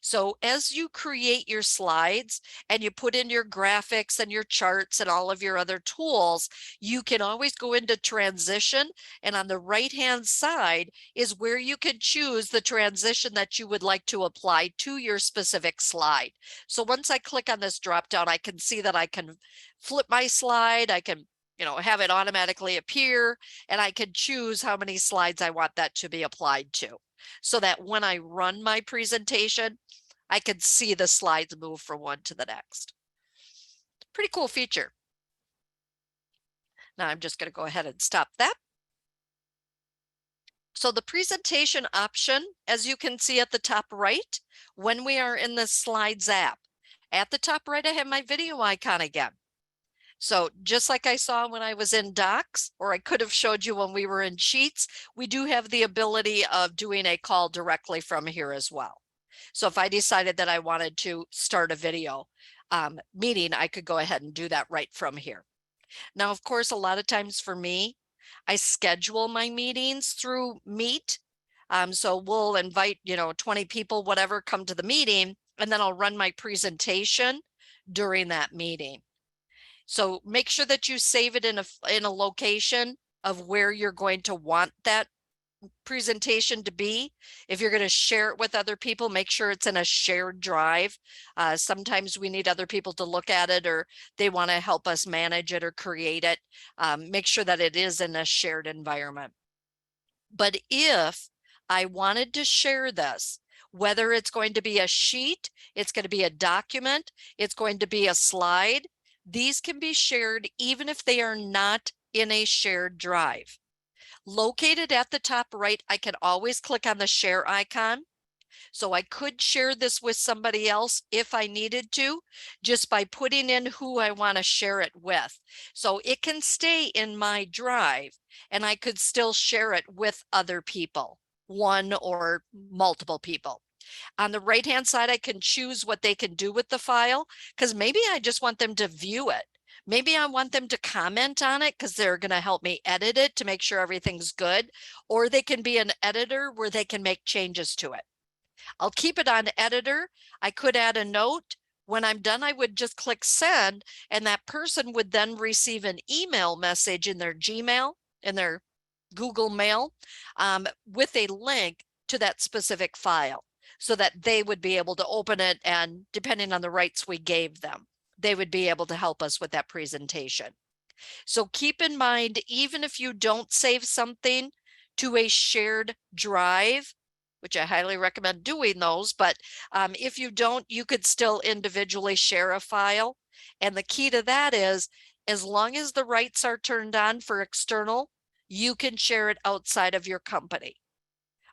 So as you create your slides and you put in your graphics and your charts and all of your other tools, you can always go into transition. And on the right-hand side is where you can choose the transition that you would like to apply to your specific slide. So once I click on this drop down, I can see that I can flip my slide. I can have it automatically appear, and I can choose how many slides I want that to be applied to, so that when I run my presentation, I can see the slides move from one to the next. Pretty cool feature. Now I'm just going to go ahead and stop that. So the presentation option, as you can see at the top right, when we are in the Slides app, at the top right, I have my video icon again. So just like I saw when I was in Docs, or I could have showed you when we were in Sheets, we do have the ability of doing a call directly from here as well. So if I decided that I wanted to start a video meeting, I could go ahead and do that right from here. Now, of course, a lot of times for me, I schedule my meetings through Meet. So we'll invite, 20 people, whatever, come to the meeting, and then I'll run my presentation during that meeting. So make sure that you save it in a location of where you're going to want that presentation to be. If you're going to share it with other people, make sure it's in a shared drive. Sometimes we need other people to look at it, or they want to help us manage it or create it. Make sure that it is in a shared environment. But if I wanted to share this, whether it's going to be a sheet, it's going to be a document, it's going to be a slide, these can be shared even if they are not in a shared drive. Located at the top right, I can always click on the share icon. So I could share this with somebody else if I needed to, just by putting in who I want to share it with. So it can stay in my drive, and I could still share it with other people, one or multiple people. On the right-hand side, I can choose what they can do with the file, because maybe I just want them to view it. Maybe I want them to comment on it because they're going to help me edit it to make sure everything's good, or they can be an editor where they can make changes to it. I'll keep it on editor. I could add a note. When I'm done, I would just click send, and that person would then receive an email message in their Gmail, in their Google Mail, with a link to that specific file, so that they would be able to open it, and depending on the rights we gave them, they would be able to help us with that presentation. So keep in mind, even if you don't save something to a shared drive, which I highly recommend doing those, but if you don't, you could still individually share a file. And the key to that is, as long as the rights are turned on for external, you can share it outside of your company.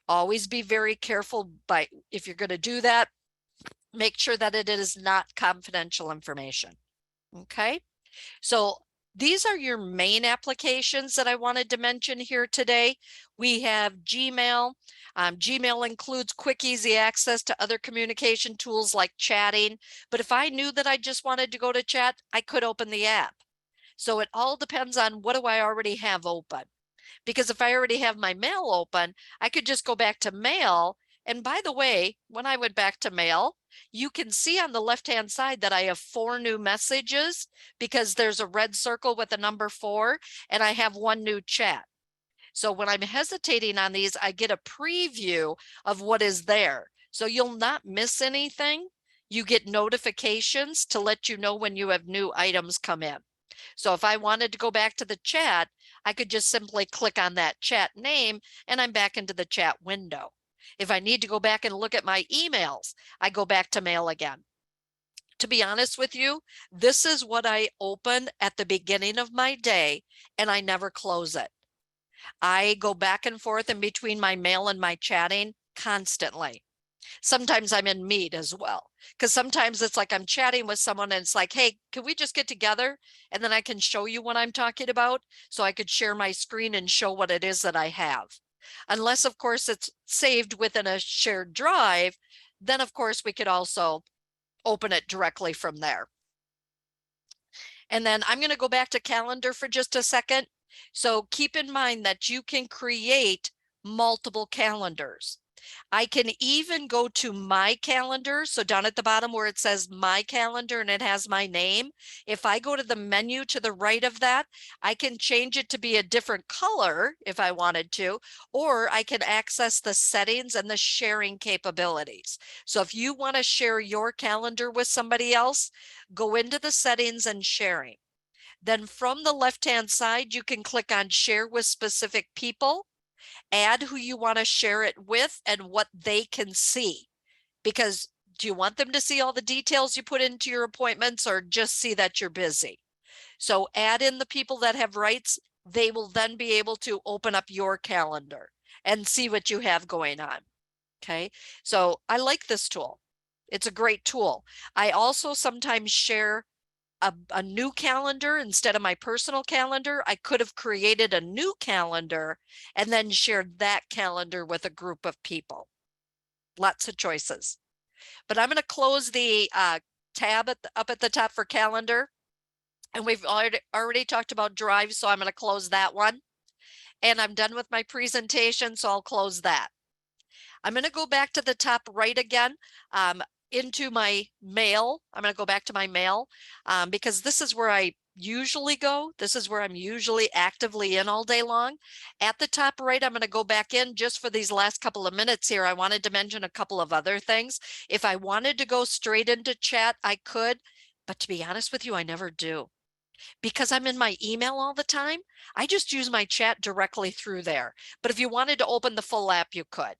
Always be very careful if you're going to do that, make sure that it is not confidential information. Okay, so these are your main applications that I wanted to mention here today. We have Gmail. Gmail includes quick, easy access to other communication tools like chatting. But if I knew that I just wanted to go to chat, I could open the app. So it all depends on what do I already have open. Because if I already have my mail open, I could just go back to mail. And by the way, when I went back to mail, you can see on the left-hand side that I have 4 new messages, because there's a red circle with the number 4, and I have 1 new chat. So when I'm hesitating on these, I get a preview of what is there. So you'll not miss anything. You get notifications to let you know when you have new items come in. So if I wanted to go back to the chat, I could just simply click on that chat name, and I'm back into the chat window. If I need to go back and look at my emails, I go back to mail again. To be honest with you, this is what I open at the beginning of my day, and I never close it. I go back and forth in between my mail and my chatting constantly. Sometimes I'm in Meet as well, because sometimes it's like I'm chatting with someone and it's like, hey, can we just get together? And then I can show you what I'm talking about. So I could share my screen and show what it is that I have. Unless, of course, it's saved within a shared drive, then of course we could also open it directly from there. And then I'm going to go back to calendar for just a second. So keep in mind that you can create multiple calendars. I can even go to my calendar. So down at the bottom where it says my calendar and it has my name, if I go to the menu to the right of that, I can change it to be a different color if I wanted to, or I can access the settings and the sharing capabilities. So if you want to share your calendar with somebody else, go into the settings and sharing. Then from the left-hand side, you can click on share with specific people, add who you want to share it with and what they can see. Because do you want them to see all the details you put into your appointments or just see that you're busy? So add in the people that have rights. They will then be able to open up your calendar and see what you have going on. Okay, so I like this tool. It's a great tool. I also sometimes share a new calendar instead of my personal calendar. I could have created a new calendar and then shared that calendar with a group of people. Lots of choices. But I'm going to close the tab up at the top for calendar. And we've already talked about Drive, so I'm going to close that one. And I'm done with my presentation, so I'll close that. I'm going to go back to the top right again. Into my mail. I'm going to go back to my mail because this is where I usually go. This is where I'm usually actively in all day long. At the top right, I'm going to go back in just for these last couple of minutes here. I wanted to mention a couple of other things. If I wanted to go straight into chat, I could. But to be honest with you, I never do. Because I'm in my email all the time, I just use my chat directly through there. But if you wanted to open the full app, you could.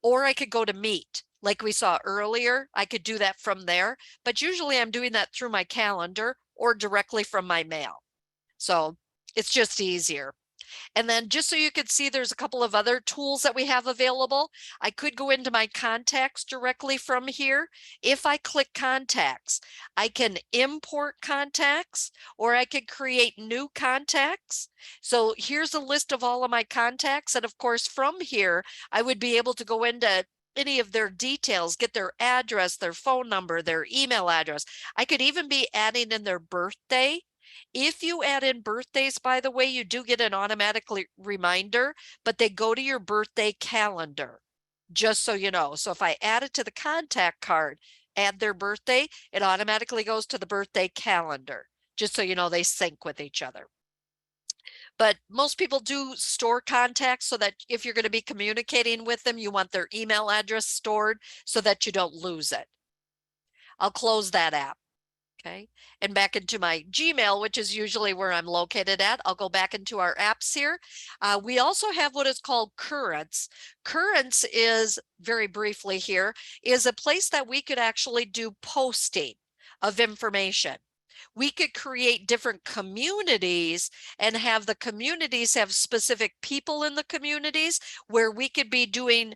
Or I could go to Meet. Like we saw earlier, I could do that from there. But usually I'm doing that through my calendar or directly from my mail. So it's just easier. And then just so you could see, there's a couple of other tools that we have available. I could go into my contacts directly from here. If I click contacts, I can import contacts or I could create new contacts. So here's a list of all of my contacts. And of course, from here, I would be able to go into any of their details, get their address, their phone number, their email address. I could even be adding in their birthday. If you add in birthdays, by the way, you do get an automatic reminder, but they go to your birthday calendar, just so you know. So if I add it to the contact card, add their birthday, it automatically goes to the birthday calendar, just so you know they sync with each other. But most people do store contacts so that if you're going to be communicating with them, you want their email address stored so that you don't lose it. I'll close that app. Okay, and back into my Gmail, which is usually where I'm located at. I'll go back into our apps here. We also have what is called Currents. Currents is, very briefly here, is a place that we could actually do posting of information. We could create different communities and have the communities have specific people in the communities where we could be doing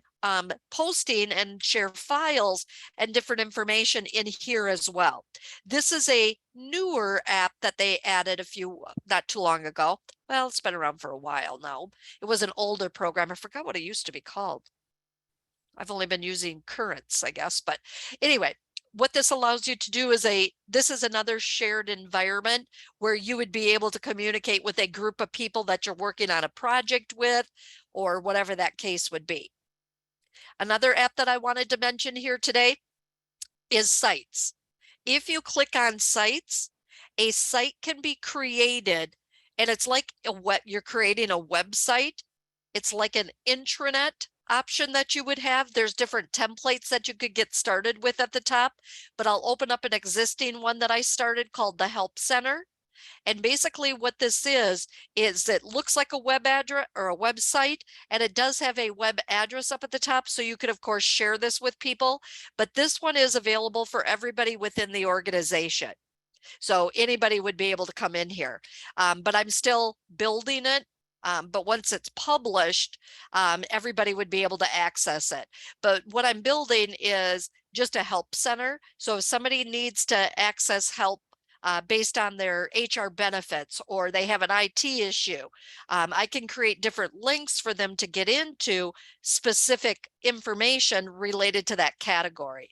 posting and share files and different information in here as well. This is a newer app that they added not too long ago. Well, it's been around for a while now. It was an older program. I forgot what it used to be called. I've only been using Currents, I guess. But anyway, what this allows you to do is this is another shared environment where you would be able to communicate with a group of people that you're working on a project with or whatever that case would be. Another app that I wanted to mention here today is Sites. If you click on Sites, a site can be created and it's like you're creating a website. It's like an intranet option that you would have. There's different templates that you could get started with at the top, but I'll open up an existing one that I started called the Help Center. And basically what this is it looks like a web address or a website, and it does have a web address up at the top. So you could, of course, share this with people, but this one is available for everybody within the organization. So anybody would be able to come in here, but I'm still building it. But once it's published, everybody would be able to access it. But what I'm building is just a help center. So if somebody needs to access help based on their HR benefits, or they have an IT issue, I can create different links for them to get into specific information related to that category.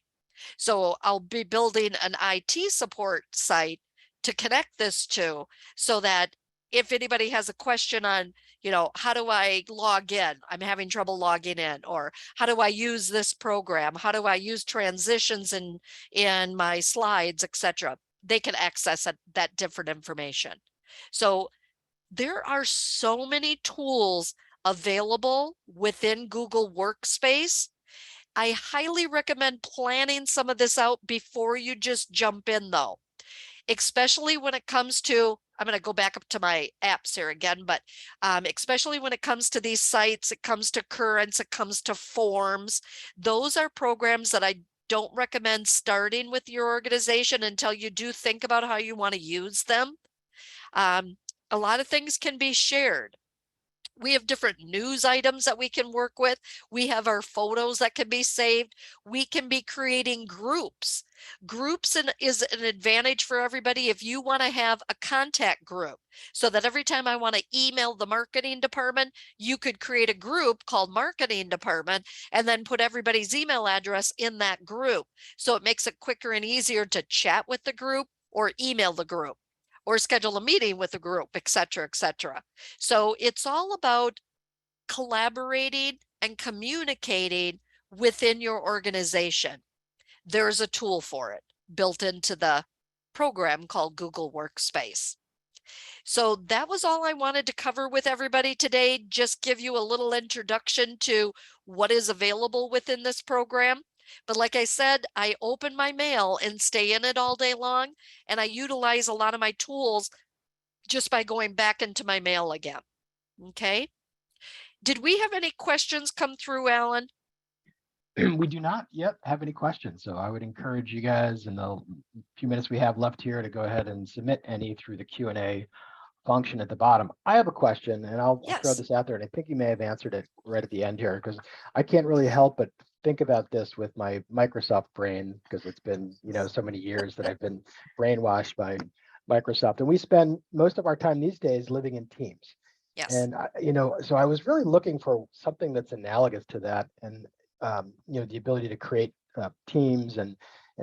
So I'll be building an IT support site to connect this to, so that if anybody has a question on, how do I log in? I'm having trouble logging in, or how do I use this program? How do I use transitions in my slides, etc. They can access that different information. So there are so many tools available within Google Workspace. I highly recommend planning some of this out before you just jump in, though, especially when it comes to, I'm going to go back up to my apps here again, but especially when it comes to these sites, it comes to currents, it comes to forms. Those are programs that I don't recommend starting with your organization until you do think about how you want to use them. A lot of things can be shared. We have different news items that we can work with. We have our photos that can be saved. We can be creating groups. Groups is an advantage for everybody. If you want to have a contact group, so that every time I want to email the marketing department, you could create a group called marketing department and then put everybody's email address in that group. So it makes it quicker and easier to chat with the group or email the group or schedule a meeting with the group, et cetera, et cetera. So it's all about collaborating and communicating within your organization. There's a tool for it built into the program called Google Workspace. So that was all I wanted to cover with everybody today. Just give you a little introduction to what is available within this program. But like I said, I open my mail and stay in it all day long, and I utilize a lot of my tools just by going back into my mail again. Okay. Did we have any questions come through, Alan? We do not yet have any questions, so I would encourage you guys in the few minutes we have left here to go ahead and submit any through the Q&A function at the bottom. I have a question, and I'll throw Yes. this out there, and I think you may have answered it right at the end here, because I can't really help but think about this with my Microsoft brain, because it's been, so many years that I've been brainwashed by Microsoft, and we spend most of our time these days living in teams. Yes. And so I was really looking for something that's analogous to that, and the ability to create teams and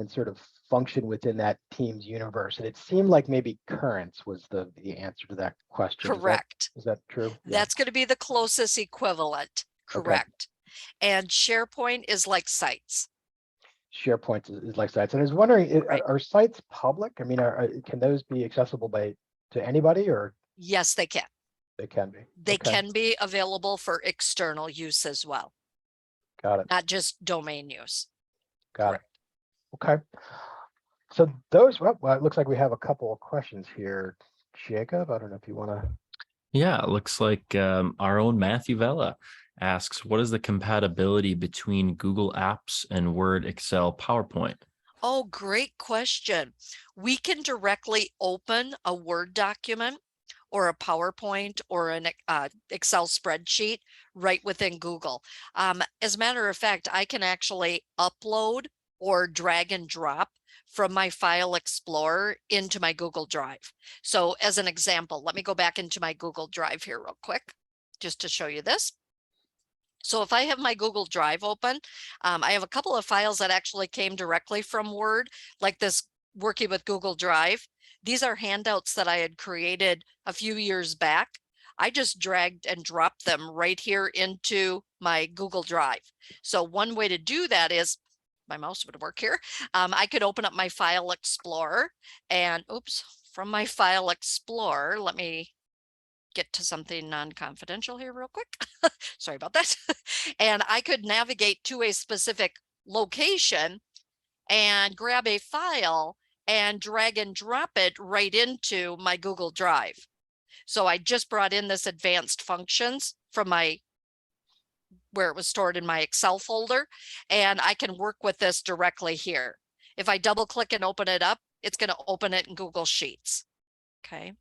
sort of function within that team's universe. And it seemed like maybe Currents was the answer to that question. Correct. Is that true? That's going to be the closest equivalent. Correct. Okay. And SharePoint is like Sites. SharePoint is like Sites. And I was wondering, right. Are Sites public? I mean, can those be accessible to anybody, or? Yes, they can. They can be. They can be available for external use as well. Got it. Not just domain use. Got it. Okay. So those, well, it looks like we have a couple of questions here. Jacob, I don't know if you want to. Yeah, it looks like our own Matthew Vella asks, what is the compatibility between Google Apps and Word, Excel, PowerPoint? Oh, great question. We can directly open a Word document or a PowerPoint or an Excel spreadsheet right within Google. As a matter of fact, I can actually upload or drag and drop from my File Explorer into my Google Drive. So as an example, let me go back into my Google Drive here real quick, just to show you this. So if I have my Google Drive open, I have a couple of files that actually came directly from Word, like this working with Google Drive. These are handouts that I had created a few years back. I just dragged and dropped them right here into my Google Drive. So one way to do that is, my mouse would work here. I could open up my File Explorer and, from my File Explorer, let me get to something non-confidential here real quick. Sorry about that. And I could navigate to a specific location and grab a file and drag and drop it right into my Google Drive. So I just brought in this advanced functions from where it was stored in my Excel folder, and I can work with this directly here. If I double click and open it up, it's going to open it in Google Sheets. Okay.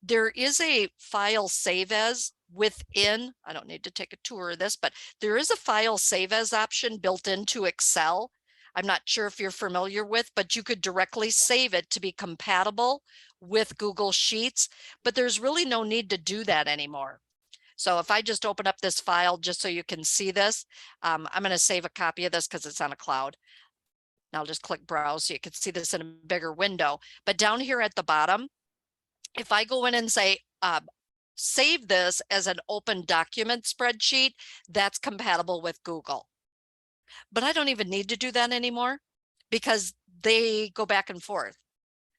there is a file save as within, I don't need to take a tour of this, but there is a file save as option built into Excel. I'm not sure if you're familiar with, but you could directly save it to be compatible with Google Sheets, but there's really no need to do that anymore. So if I just open up this file, just so you can see this, I'm going to save a copy of this because it's on a cloud. Now I'll just click browse so you can see this in a bigger window. But down here at the bottom, if I go in and say, save this as an open document spreadsheet, that's compatible with Google. But I don't even need to do that anymore because they go back and forth.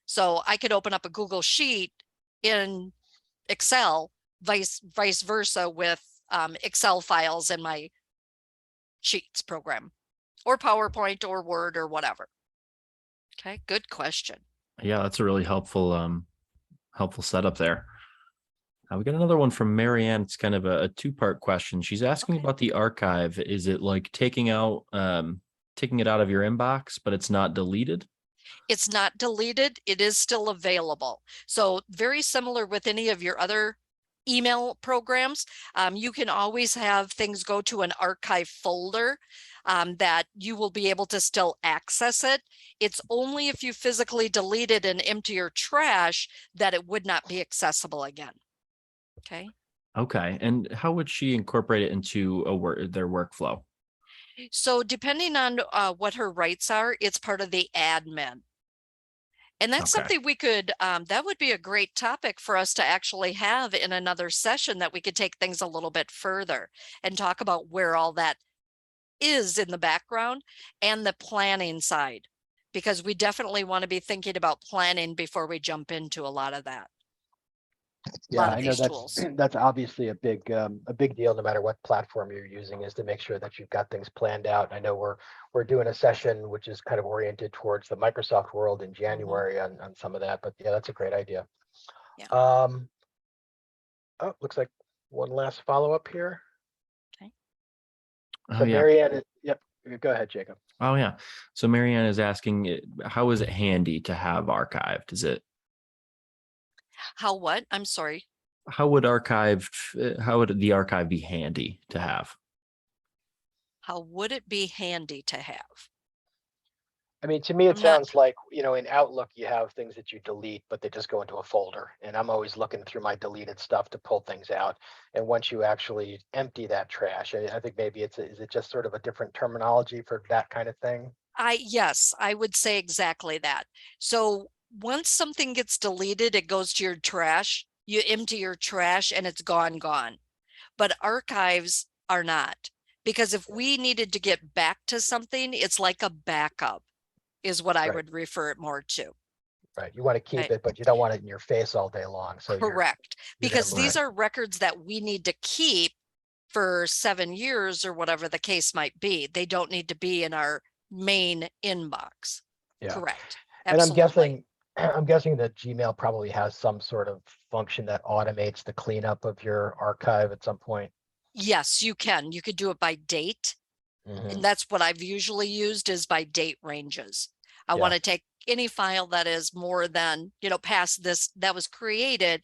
So I could open up a Google Sheet in Excel, vice versa with Excel files in my Sheets program, or PowerPoint or Word or whatever. Okay, good question. Yeah, that's a really helpful setup there. We got another one from Marianne. It's kind of a two-part question. She's asking about the archive. Is it like taking it out of your inbox, but it's not deleted? It's not deleted. It is still available. So very similar with any of your other email programs. You can always have things go to an archive folder that you will be able to still access it. It's only if you physically delete it and empty your trash that it would not be accessible again. Okay. Okay. And how would she incorporate it into their workflow? So depending on what her rights are, it's part of the admin. And that's something we could, that would be a great topic for us to actually have in another session, that we could take things a little bit further and talk about where all that is in the background and the planning side, because we definitely want to be thinking about planning before we jump into a lot of that. Yeah, I know that's obviously a big deal, no matter what platform you're using, is to make sure that you've got things planned out. I know we're doing a session which is kind of oriented towards the Microsoft world in January on some of that, but yeah, that's a great idea. Yeah. Oh, looks like one last follow-up here. Okay. So Marianne, yep, go ahead, Jacob. Oh yeah. So Marianne is asking, how is it handy to have archived? Is it? How what? I'm sorry. How would the archive be handy to have? How would it be handy to have? I mean, to me, it sounds like, in Outlook, you have things that you delete, but they just go into a folder. And I'm always looking through my deleted stuff to pull things out. And once you actually empty that trash, I think maybe is it just sort of a different terminology for that kind of thing? Yes, I would say exactly that. So once something gets deleted, it goes to your trash. You empty your trash and it's gone. But archives are not, because if we needed to get back to something, it's like a backup is what I would refer it more to. Right. You want to keep it, but you don't want it in your face all day long. So correct, because these are records that we need to keep for 7 years or whatever the case might be. They don't need to be in our main inbox. Yeah. Correct. Absolutely. And I'm guessing that Gmail probably has some sort of function that automates the cleanup of your archive at some point. Yes, you can. You could do it by date. And that's what I've usually used, is by date ranges. I want to take any file that is more than, past this that was created.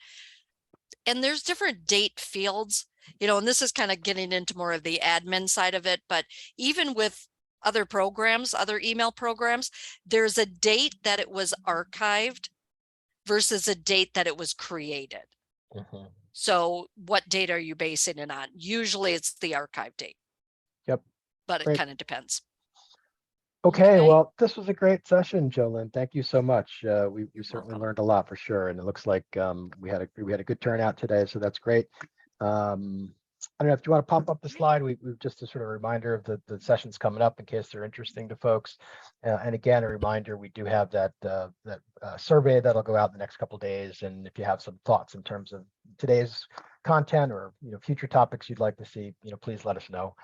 And there's different date fields, and this is kind of getting into more of the admin side of it. But even with other programs, other email programs, there's a date that it was archived versus a date that it was created. So what date are you basing it on? Usually it's the archive date. Yep. But it kind of depends. Okay, well, this was a great session, Jolynn. Thank you so much. We certainly learned a lot for sure, and it looks like we had a good turnout today, so that's great. I don't know if you want to pop up the slide. We've just a sort of reminder of the sessions coming up in case they're interesting to folks. And again, a reminder, we do have that survey that'll go out in the next couple of days. And if you have some thoughts in terms of today's content or future topics you'd like to see, please let us know.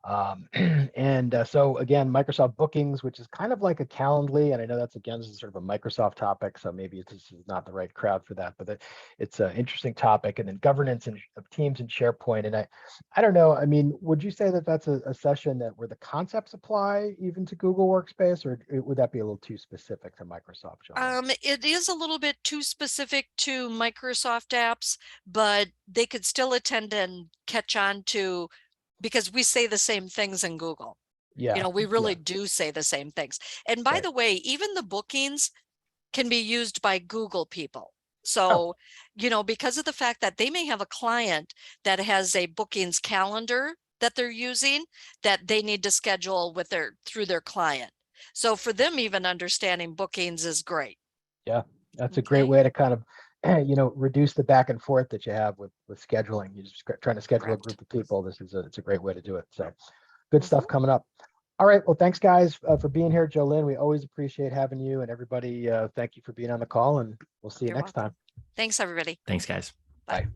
So again, Microsoft Bookings, which is kind of like a Calendly, and I know that's again, this is sort of a Microsoft topic, so maybe this is not the right crowd for that, but it's an interesting topic. And then governance and of Teams and SharePoint. And I don't know, I mean, would you say that that's a session that where the concepts apply even to Google Workspace, or would that be a little too specific to Microsoft, John? It is a little bit too specific to Microsoft apps, but they could still attend and catch on to, because we say the same things in Google. Yeah, We really do say the same things. And by right. the way, even the bookings can be used by Google people. Oh, So, because of the fact that they may have a client that has a bookings calendar that they're using that they need to schedule with through their client. So for them, even understanding bookings is great. yeah, that's a great Okay, way to kind of, reduce the back and forth that you have with scheduling. You're just trying to schedule a correct. group of people. It's a great way to do it. So good Mhm. stuff coming up. All right. Well, thanks guys for being here, Jolynn. We always appreciate having you, and everybody. Thank you for being on the call, and we'll see you You're next welcome. time. Thanks, everybody. Thanks, guys. Bye. Bye.